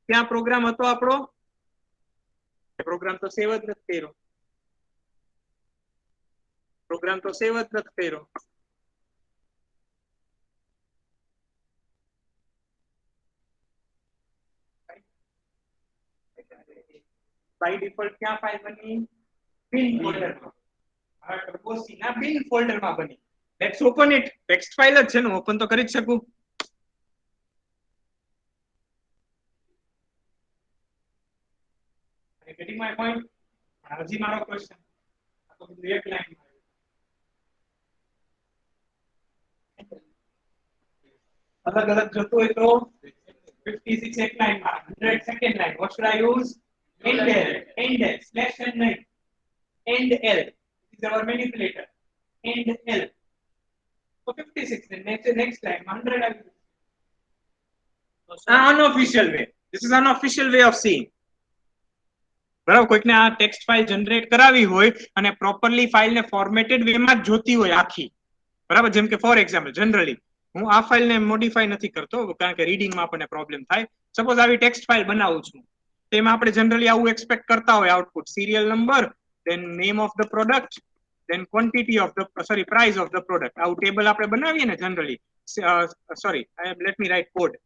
ત્યાં પ્રોગ્રામ હતો આપણો. પ્રોગ્રામ તો સેવ જ નથી કર્યો. બાય ડિફોલ્ટ ક્યાં ફાઇલ બની? bin ફોલ્ડરમાં. આ ટર્બો સી ના bin ફોલ્ડરમાં બની. Let's open it. Text file જ છે ને, ઓપન તો કરી જ શકું. Are you getting my point? હજી મારો ક્વેશ્ચન આ તો બધું એક લાઈન. अलग अलग જોતું હોય તો 56 એક લાઈન માં 100 second line. what should I use? end l slash n નહીં, end l is our manipulator, end l. so 56 then next line 100 I will. unofficial way, this is unofficial way of seeing. બરાબર, કોઈકને આ text file generate કરાવી હોય અને properly ફાઇલને formatted વેમાં જ જોતી હોય આખી, બરાબર, જેમ કે ફોર એક્ઝામ્પલ જનરલી હું આ ફાઇલને મોડિફાઈ નથી કરતો કારણ કે રીડિંગમાં આપણને પ્રોબ્લેમ થાય. સપોઝ આવી ટેક્સ્ટ ફાઇલ બનાવું છું તેમાં આપણે જનરલી આવું એક્સપેક્ટ કરતા હોય output serial number, then name of the product, then quantity of the price of the product. આવું ટેબલ આપણે બનાવીએ ને generally. sorry, let me write code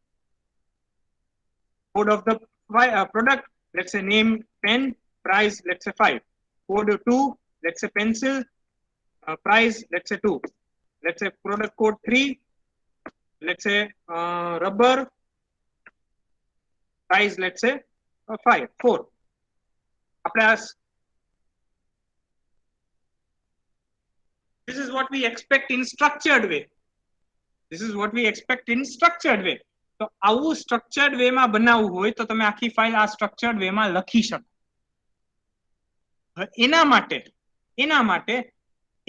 of the product. Let's say name pen, price let's say 5. Code 2, let's say pencil, price let's say 2. Let's say product code 3, let's say rubber, price let's say 4. This is what we expect in structured way. This is what we expect in structured way. તો આવું structured way માં બનાવવું હોય તો તમે આખી file આ structured way માં લખી શકો. એના માટે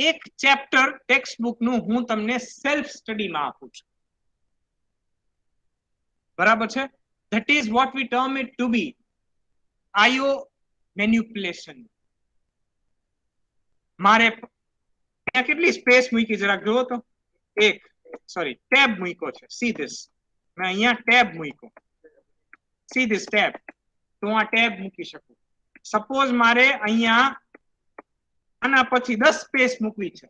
એક ચેપ્ટર ટેક્સ્ટ બુક નું હું તમને સેલ્ફ સ્ટડી માં આપું છું, બરાબર છે. that is what we term it to be IO manipulation. મારે ત્યાં કેટલી સ્પેસ મૂકી જરાક જુઓ તો, ટેબ મૂક્યો છે. see this, मैं અહીંયા ટેબ મૂક્યો, see this ટેબ, તો હું આ ટેબ મૂકી શકું. સપોઝ મારે અહીંયા આના પછી 10 સ્પેસ મૂકવી છે,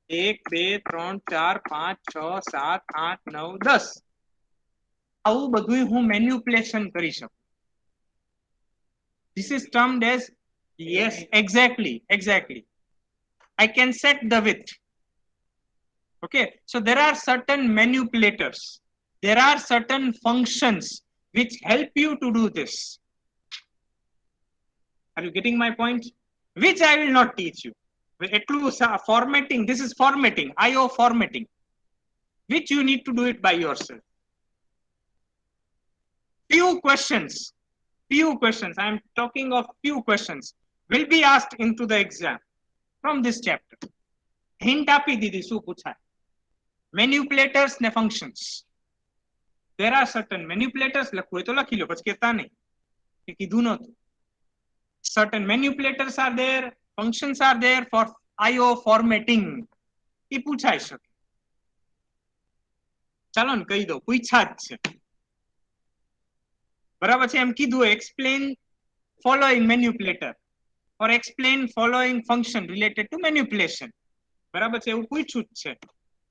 1 2 3 4 5 6 7 8 9 10. આવું બધું હું મેન્યુપ્યુલેશન કરી શકું. This is termed as, yes, exactly. I can set the width. Okay, so there are certain manipulators, there are certain functions which help you to do this. Are you getting my point? Which I will not teach you. Formatting, this is formatting, IO formatting, which you need to do it by yourself. Few questions, I am talking of few questions will be asked into the exam from this chapter. Hint આપી દીધી શું પૂછાય. Manipulators ને functions. There are certain manipulators, લખવું હોય તો લખી લો, પછી કહેતા નહીં કે કીધું નહોતું. Certain manipulators are there, functions are there for IO formatting. એ પૂછાઈ શકે. ચાલો ને કહી દો, પૂછા જ છે, બરાબર છે. એમ કીધું explain following manipulator or explain following function related to manipulation, બરાબર છે, એવું પૂછ્યું જ છે,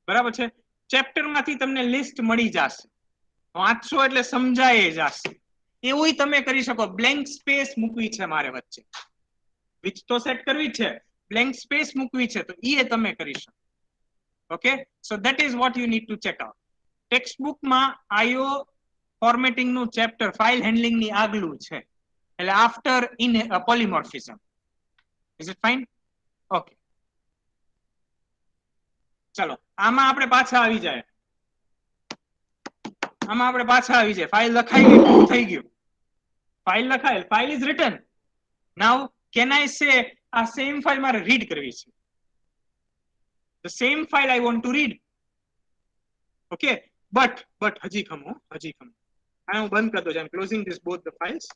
બરાબર છે. ચેપ્ટર માંથી તમને લિસ્ટ મળી જશે, વાંચશો એટલે સમજાય જશે. એવું તમે કરી શકો. બ્લેન્ક સ્પેસ મૂકવી છે મારે વચ્ચે, વિચ તો સેટ કરવી છે, બ્લેન્ક સ્પેસ મૂકવી છે તો એ તમે કરી શકો. Okay, so that is what you need to check out. Text book માં IO ફોર્મેટિંગ નું ચેપ્ટર ફાઇલ હેન્ડલિંગ ની આગલું છે, એટલે after in polymorphism. Is it fine? Okay, ચલો આમાં આપણે પાછા આવી જાય. ફાઇલ લખાઈ ગઈ, પૂરું થઈ ગયું. ફાઇલ લખાયેલ, file is written. Now can I say આ સેમ ફાઇલ મારે રીડ કરવી છે, the same file I want to read. Okay, but હજી ખમો. આ હું બંધ કરી દઉં. I am closing this both the files.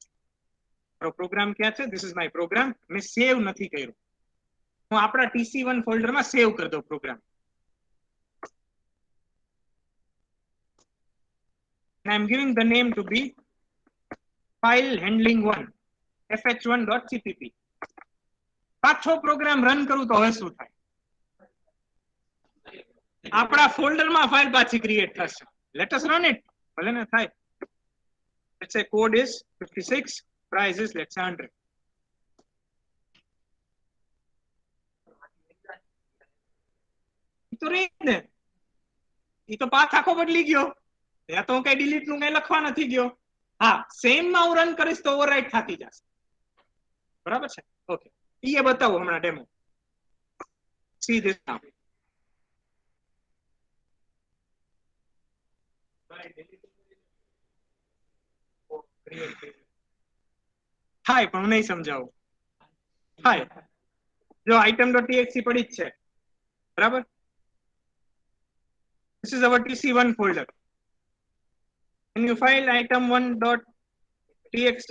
મારો પ્રોગ્રામ ક્યાં છે? This is my program. મેં સેવ નથી કર્યો, હું આપણા TC1 ફોલ્ડરમાં સેવ કરી દઉં programme. I am giving the name to be file handling 1 fh1.cpp. પાછો પ્રોગ્રામ રન કરું તો હવે શું થાય? આપણા ફોલ્ડરમાં ફાઇલ પાછી ક્રિએટ થશે. Let us run it. ભલે ને થાય. Let's say code is 56, price is let's say 100. તો રહી ને, એ તો પાથ આખો બદલી ગયો. ત્યાં તો હું કઈ ડિલીટ નું કઈ લખવા નથી ગયો. હા, સેમ માં હું રન કરીશ તો ઓવરરાઇટ થતી જશે, બરાબર છે. ઓકે, એ બતાવો હમણાં ડેમો. સી ધીસ નાઉ. થાય પણ હું નહીં સમજાવું. થાય જો item.txt પડી જ છે બરાબર. This is our tc1 folder. When you file item1.txt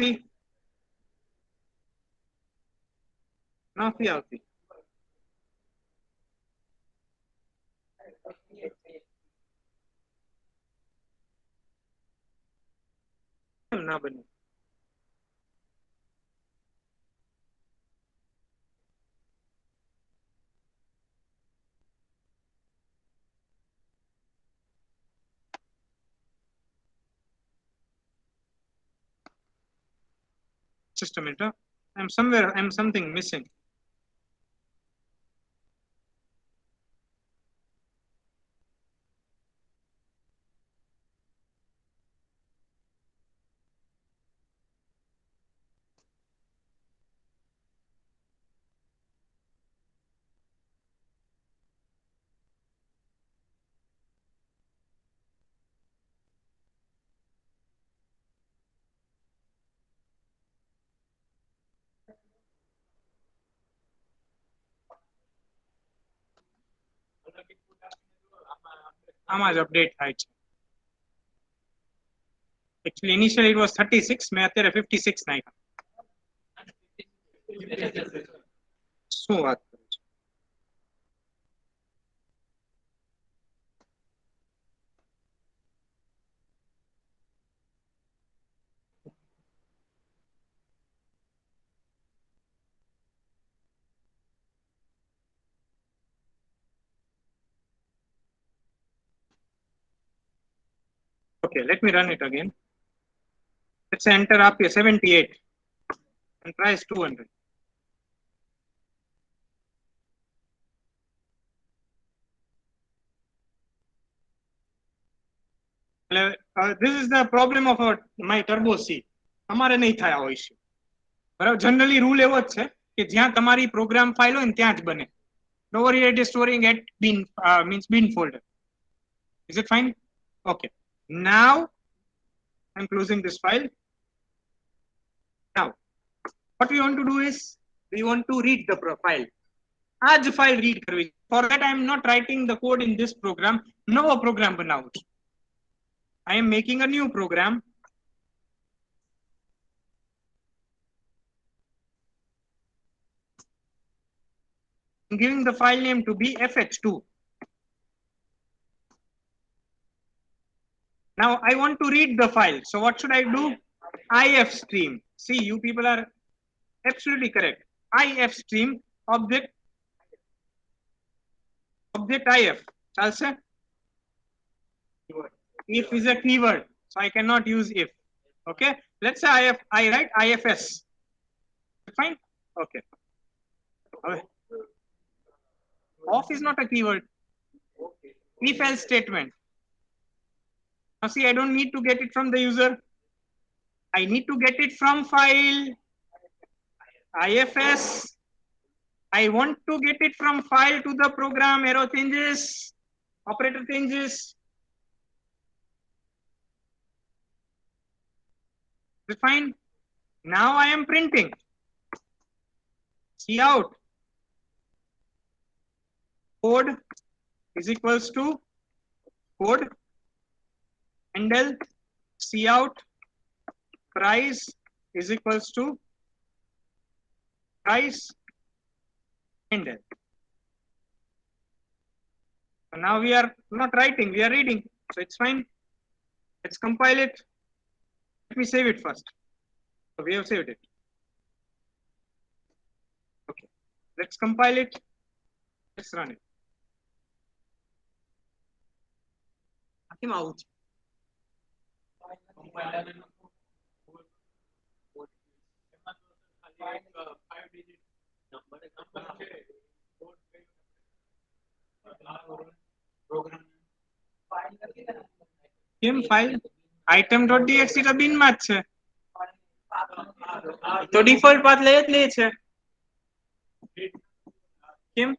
નથી આવતી. ના બને. Just a minute. I'm somewhere. I'm something missing. આમાં જ અપડેટ થાય છે. Actually, initially it was 36. મેં અત્યારે 56 નાખ્યા. શું વાત કરો છો? Okay, let me run it again. Let's enter up here 78 and price 200. This is the problem of my turbo C. અમારે નહીં થાય આવો ઇશ્યુ બરાબર. જનરલી રૂલ એવો જ છે કે જ્યાં તમારી પ્રોગ્રામ ફાઇલ હોય ને ત્યાં જ બને. Over here it is storing at bin means bin folder. Is it fine? Okay. Now I'm closing this file. Now what we want to do is we want to read the file. આ જ file read કરવી. For that I am not writing the code in this program. નવો programme બનાવું છું. I am making a new program. I'm giving the file name to be fh2. Now I want to read the file. So what should I do? ifstream. See, you people are absolutely correct. ifstream object if. ચાલશે? If is a keyword, so I cannot use if. Okay, let's say I write ifs. Fine. Okay. Off is not a keyword. If else statement. Now see, I don't need to get it from the user. I need to get it from file ifs. I want to get it from file to the program. Arrow changes, operator changes. Fine. Now I am printing. See out. Code is equals to code handle see out price is equals to price handle. So now we are not writing, we are reading. So it's fine. Let's compile it. Let me save it first. So we have saved it. Okay. Let's compile it. Let's run it. Out. કેમ file item.txt તો બિન માં જ છે તો default path લઈ જ લે છે કેમ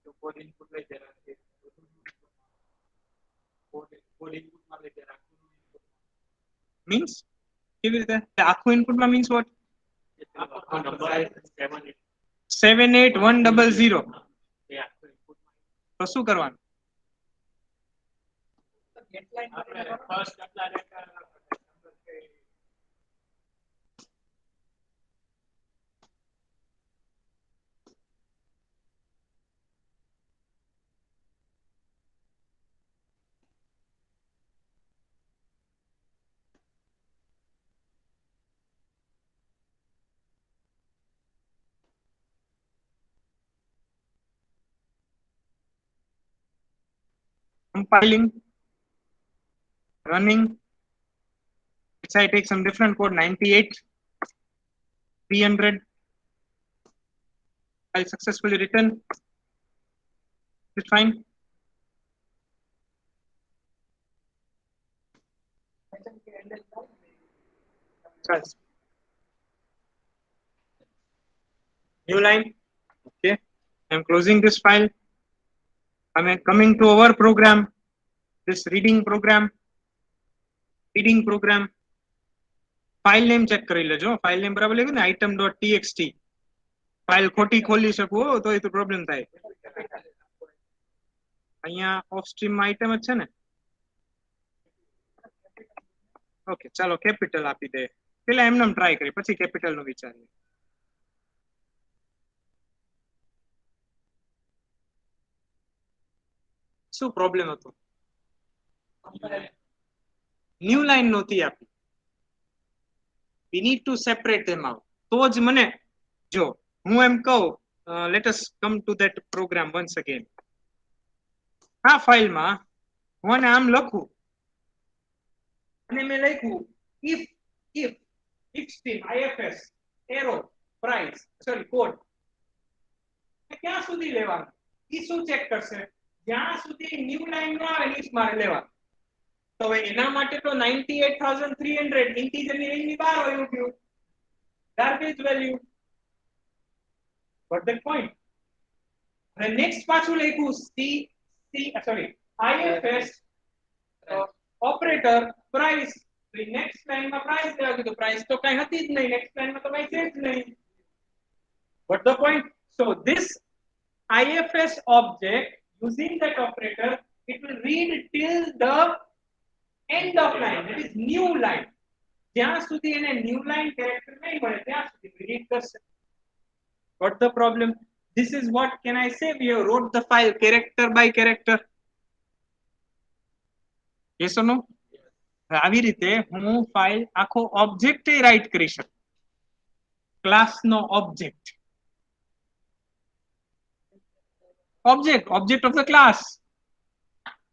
તો કોડ ઇનપુટ લઈ જરા કોડ ઇનપુટ માં લઈ જરા મીન્સ કેવી રીતે આખું ઇનપુટ માં મીન્સ વોટ 78100 તો શું કરવાનું compiling, running. Let's say I take some different code 98, 300. File successfully written. Is it fine? Yes. New line. Okay. I'm closing this file. I'm coming to our program. This reading program. File name check કરી લેજો file name બરાબર લખ્યું ને item.txt file ખોટી ખોલી શકું તો એ તો પ્રોબ્લેમ થાય અહીંયા ઓફ સ્ટ્રીમ માં આઈટમ જ છે ને ઓકે ચાલો કેપિટલ આપી દે પેલા એમનેમ ટ્રાય કરી પછી કેપિટલ નું વિચારીએ શું પ્રોબ્લેમ હતો ન્યૂ લાઈન નહોતી આપી we need to separate them out તો જ મને જો હું એમ કહું let us come to that program once again આ ફાઇલમાં હું આને આમ લખું અને મેં લખ્યું if stream ifs arrow price sorry code ક્યાં સુધી લેવાનું ઈ શું ચેક કરશે જ્યાં સુધી ન્યૂ લાઈન નો આવે ઈ મારે લેવાનું તો એના માટે તો 98300 ઇન્ટીજર ની રેન્જ ની બહાર હોવું ગયું garbage value what the point the next પાછું લખ્યું ifs operator price the next line માં price લેવા કીધું price તો કઈ હતી જ નહીં next line માં તો કઈ છે જ નહીં what the point so this ifs object using that operator it will read till the end of line that is new line જ્યાં સુધી એને new line character નહીં મળે ત્યાં સુધી read કરશે what the problem this is what can I say we have wrote the file character by character yes or no આવી રીતે હું ફાઇલ આખો ઓબ્જેક્ટ રાઈટ કરી શકું ક્લાસ નો object object of the class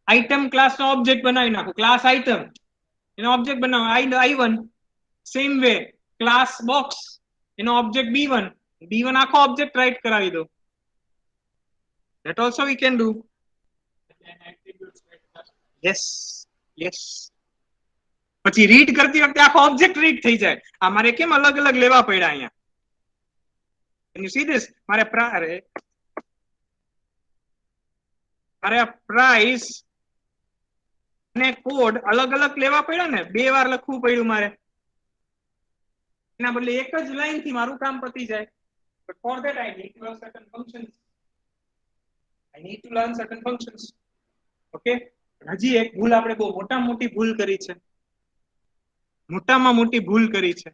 item class નો object બનાવી નાખો class item એનો object બનાવો i1 same way class box એનો object b1 આખો object write કરાવી દો that also we can do yes પછી રીડ કરતી વખતે આખો object રીડ થઈ જાય આ મારે કેમ અલગ અલગ લેવા પડ્યા અહીંયા can you see this મારે price ને કોડ અલગ અલગ લેવા પડ્યા ને બે વાર લખવું પડ્યું મારે એના બદલે એક જ લાઈન થી મારું કામ પતી જાય but for that I need to learn certain functions okay હજી એક ભૂલ આપણે બહુ મોટામાં મોટી ભૂલ કરી છે મોટામાં મોટી ભૂલ કરી છે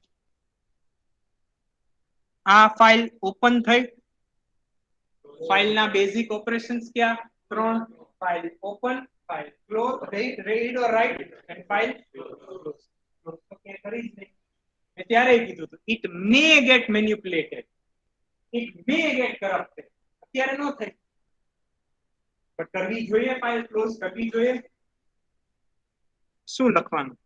આ ફાઇલ ઓપન થઈ ફાઇલના બેઝિક ઓપરેશન્સ ક્યાં ત્રણ file open file close read or write and file close okay કરી જ નહીં મેં ત્યારે કીધું હતું it may get manipulated it may get corrupted અત્યારે નો થાય પણ કરવી જોઈએ ફાઇલ ક્લોઝ કરવી જોઈએ શું લખવાનું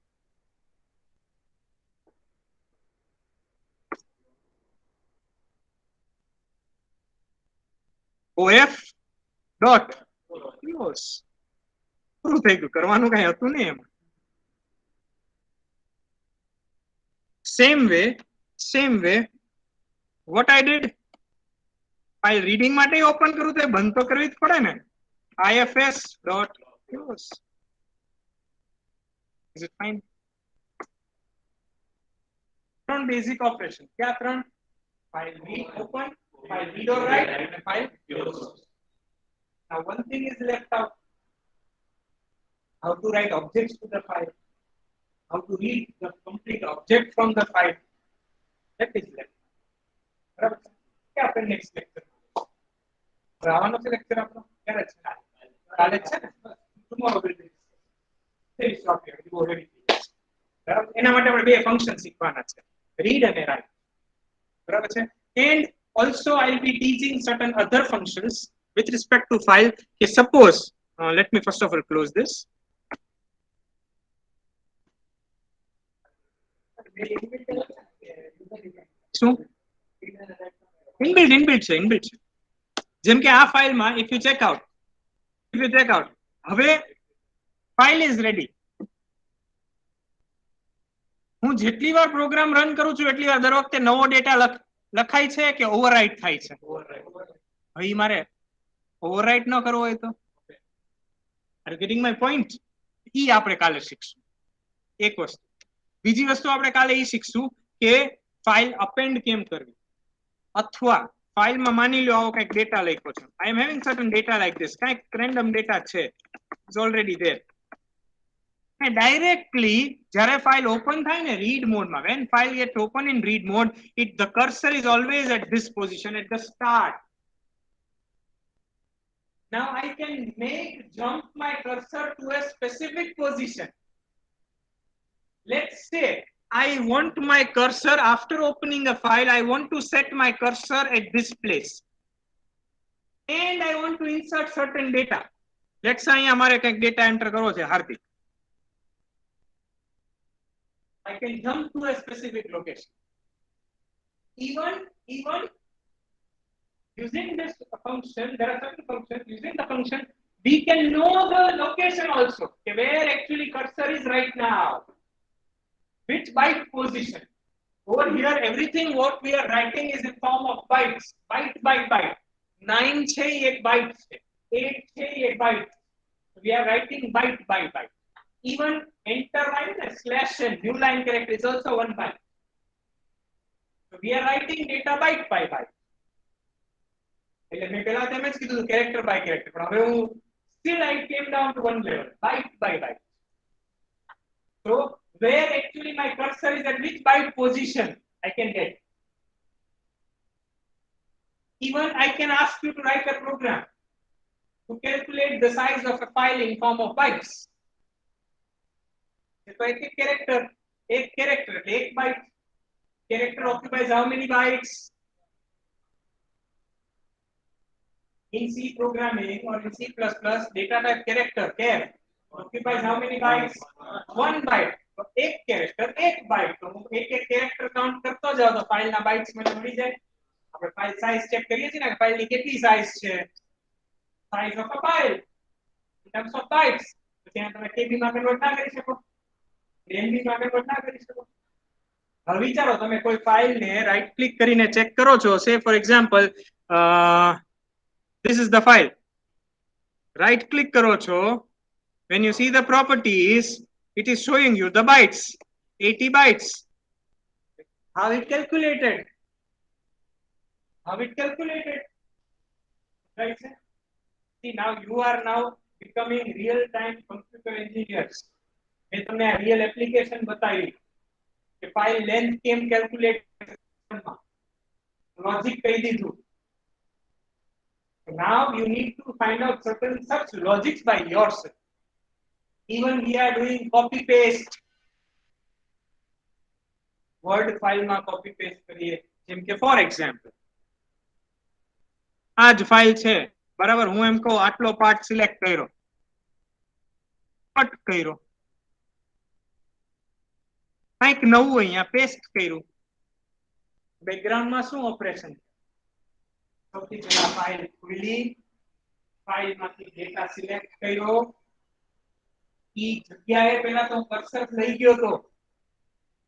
of dot close પૂરું થઈ ગયું કરવાનું કઈ હતું નહીં એમાં same way what I did file reading માટે ઓપન કરું તો બંધ તો કરવી જ પડે ને. ifs.close. Is it fine? ત્રણ બેઝિક ઓપરેશન. ક્યા ત્રણ? File read open, file read or write અને file close. Now one thing is left out. How to write objects to the file. How to read the complete object from the file. That is left. બરાબર છે? કે આપણે next lecture આવવાનો છે lecture આપણો ક્યારે છે? કાલે છે ને? Tomorrow will be very shortly. You already બરાબર. એના માટે આપણે બે ફંક્શન શીખવાના છે, read અને write. બરાબર છે? And also I'll be teaching certain other functions with respect to file. Okay, suppose let me first of all close this. શું ઇનબિલ્ટ છે. જેમ કે આ ફાઇલમાં if you check out હવે ફાઇલ ઇઝ રેડી. હું જેટલી વાર પ્રોગ્રામ રન કરું છું એટલી વાર દર વખતે નવો ડેટા લખાય છે કે ઓવરરાઇટ થાય છે? હવે મારે ઓવરરાઇટ ન કરવો હોય તો આર ગેટિંગ માય પોઈન્ટ? ઈ આપણે કાલે શીખશું એક વસ્તુ. બીજી વસ્તુ આપણે કાલે ઈ શીખશું કે ફાઇલ અપેન્ડ કેમ કરવી, અથવા ફાઇલમાં માની લો આવો કંઈક ડેટા લખ્યો છે. I am having certain data like this, કંઈક રેન્ડમ ડેટા છે, ઇઝ ઓલરેડી ધેર. Directly જ્યારે ફાઇલ ઓપન થાય ને રીડ મોડમાં, when file gets open in read mode, the cursor is always at this position at the start. Now I can jump my cursor to a specific position. Let's say I want my cursor, after opening a file, I want to set my cursor at this place. And I want to insert certain data. Let's say અમારે કંઈક data enter કરવો છે, હાર્દિક. I can jump to a specific location. Even using this function, there are certain functions. Using the function, we can know the location also. Okay, where actually cursor is right now. Which byte position. Over here, everything what we are writing is in form of bytes. Byte by byte. 9 છે એક byte છે. 8 છે એક byte. We are writing byte by byte. Even enter line and slash and new line character is also one byte. So we are writing data byte by byte. એટલે મેં પહેલા તેમ જ કીધું character by character, પણ હવે હું still I came down to one level, byte by byte. So where actually my cursor is at which byte position I can get. Even I can ask you to write a program to calculate the size of a file in form of bytes. So एक character एक byte. Character occupies how many bytes? In C programming or in C++, data type character char occupies how many bytes? 1 byte. तो एक character एक byte. तो एक character count करतो जाओ तो फाइल ना bytes મને મળી જાય. આપણે ફાઇલ સાઈઝ ચેક કરીએ છીએ ને કે ફાઇલની કેટલી સાઈઝ છે. Size of a file in terms of bytes. તો ત્યાં તમે KB માં કન્વર્ટ ના કરી શકો, MB માં કન્વર્ટ ના કરી શકો. હવે વિચારો તમે કોઈ ફાઇલને રાઈટ ક્લિક કરીને ચેક કરો છો, સે for example this is the file. Right click karo cho. When you see the properties, it is showing you the bytes, 80 bytes. How it calculated? Right? See, now you are now becoming real-time computer engineers. मैं तुमने real application बताई कि file length केम calculate logic कही दीधु. Now you need to find out certain such logics by yourself. Even we are doing copy paste. Word file માં copy paste કરીએ. જેમ કે for example આ જ ફાઇલ છે, બરાબર. હું એમ કહું આટલો પાર્ટ સિલેક્ટ કર્યો, કટ કર્યો, કંઈક નવું અહીંયા પેસ્ટ કર્યું. બેકગ્રાઉન્ડમાં શું ઓપરેશન? સૌથી પહેલા ફાઇલ ખોલી, ફાઇલમાંથી ડેટા સિલેક્ટ કર્યો. ઈ જગ્યાએ પહેલા તો કર્સર લઈ ગયો તો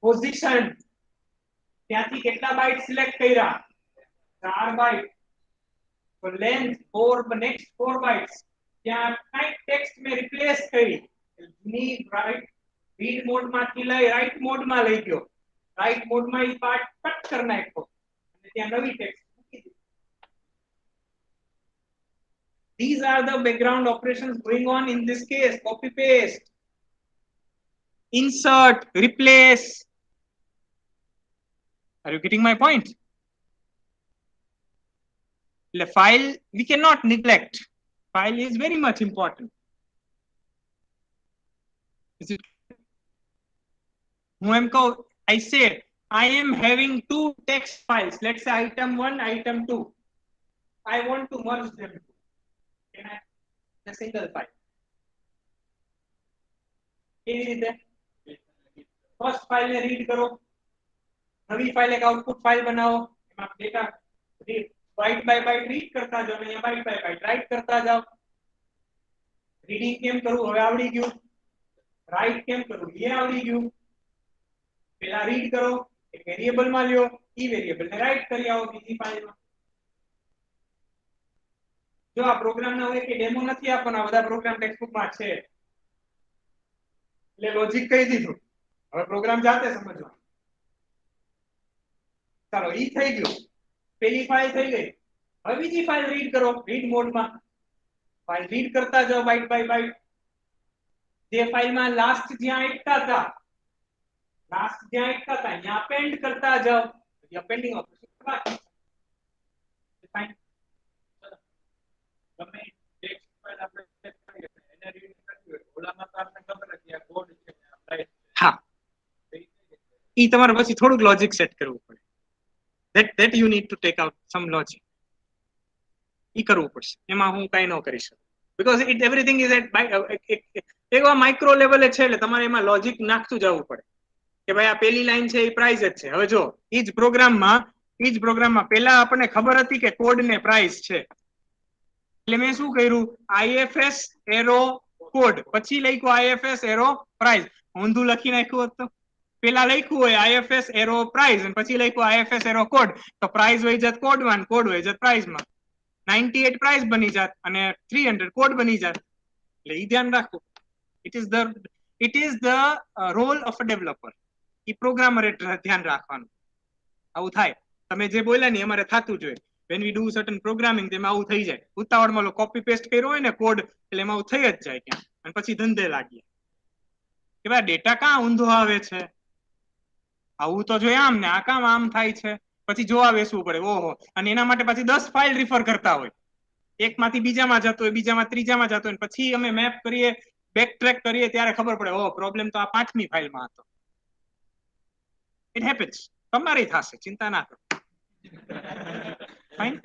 પોઝિશન, ત્યાંથી કેટલા બાઇટ સિલેક્ટ કર્યા? 4 byte. So length 4 next 4 bytes ત્યાં કઈ ટેક્સ્ટ મે રિપ્લેસ કરી ની રાઈટ રીડ મોડ માંથી લઈ રાઈટ મોડ માં લઈ ગયો રાઈટ મોડ માં ઈ પાર્ટ કટ કરી નાખ્યો અને ત્યાં નવી ટેક્સ્ટ મૂકી દીધી. These are the background operations going on in this case. Copy paste, insert, replace. Are you getting my point? The file we cannot neglect. File is very much important. Is it? I said I am having two text files. Let's say item 1, item 2. I want to merge them in a single file. કેવી રીતે first file ને read કરો નવી file એક output file બનાવો એમાં data byte by byte read કરતા જાઓ અને બાઇટ બાય બાઇટ રાઇટ કરતા જાઓ રીડિંગ કેમ કરવું હવે આવડી ગયું રાઇટ કેમ કરવું એ આવડી ગયું પેલા રીડ કરો એક વેરીએબલ માં લ્યો ઈ વેરીએબલ ને રાઇટ કરી આવો બીજી ફાઇલમાં જો આ પ્રોગ્રામ ના હોય કે ડેમો નથી આપવાનો આ બધા પ્રોગ્રામ ટેક્સ્ટબુક માં છે એટલે લોજિક કહી દીધું હવે પ્રોગ્રામ જાતે સમજવાનો ચાલો ઈ થઈ ગયું પેલી ફાઇલ થઈ ગઈ હવે બીજી ફાઇલ રીડ કરો રીડ મોડ માં ફાઇલ રીડ કરતા જાઓ બાઇટ બાય બાઇટ જે ફાઇલ માં લાસ્ટ જ્યાં અટકા હતા અહીંયા અપેન્ડ કરતા જાઓ અપેન્ડિંગ ઓપરેશન બાકી ફાઇન ગમે ટેક્સ્ટ ફાઇલ આપણે ચેક કરીએ એને રીડ કરવી હોય ઓલામાં તો આપણે ખબર હતી આ કોડ છે હા ઈ તમારે પછી થોડુંક લોજિક સેટ કરવું પડે that you need to take out some logic ઈ કરવું પડશે એમાં હું કાઈ ન કરી શકું because it everything is at એકવા micro લેવલે છે એટલે તમારે એમાં લોજિક નાખતું જવું પડે કે ભાઈ આ પેલી લાઈન છે એ પ્રાઇસ જ છે હવે જો ઈ જ પ્રોગ્રામમાં પહેલા આપણને ખબર હતી કે કોડ ને પ્રાઇસ છે એટલે મેં શું કર્યું IFS એરો કોડ પછી લખ્યું IFS એરો પ્રાઇસ ઊંધું લખી નાખ્યું હોત તો પેલા લખ્યું હોય IFS એરો પ્રાઇસ અને પછી લખ્યું IFS એરો કોડ તો પ્રાઇસ હોય જત કોડમાં કોડ હોય જત પ્રાઇસમાં 98 પ્રાઇસ બની જાત અને 300 કોડ બની જાત એટલે ઈ ધ્યાન રાખો it is the role of a developer ઈ પ્રોગ્રામરે ધ્યાન રાખવાનું આવું થાય તમે જે બોલ્યા ને અમારે થાતું જોઈએ when we do certain programming તેમાં આવું થઈ જાય ઉતાવળમાં કોપી પેસ્ટ કર્યો હોય ને કોડ એટલે એમાં આવું થઈ જ જાય ક્યાં અને પછી ધંધે લાગીએ કે ભાઈ ડેટા કાં ઊંધો આવે છે આવું તો જોઈએ આમ ને આ કામ આમ થાય છે પછી જોવા બેસવું પડે ઓહો અને એના માટે પછી 10 ફાઇલ રિફર કરતા હોય એકમાંથી બીજામાં જતો હોય બીજામાં ત્રીજામાં જતો હોય પછી અમે મેપ કરીએ બેક ટ્રેક કરીએ ત્યારે ખબર પડે ઓહ પ્રોબ્લેમ તો આ 5મી ફાઇલમાં હતો ઇટ હેપન્સ તમારી થશે ચિંતા ના કરો fine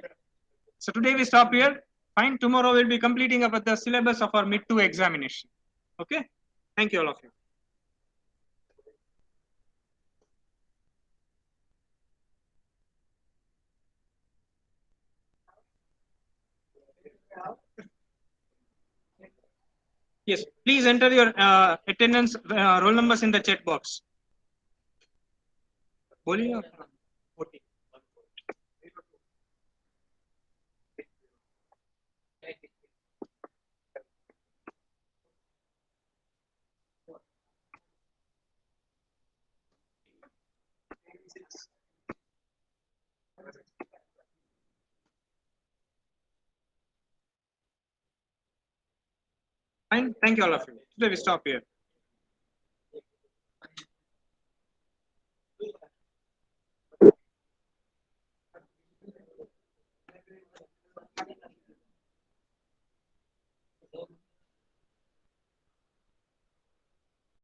so today we stop here fine tomorrow we'll be completing up the syllabus of our mid 2 examination okay thank you all of you yes please enter your attendance roll numbers in the chat box बोलिए fine thank you all of you today we stop here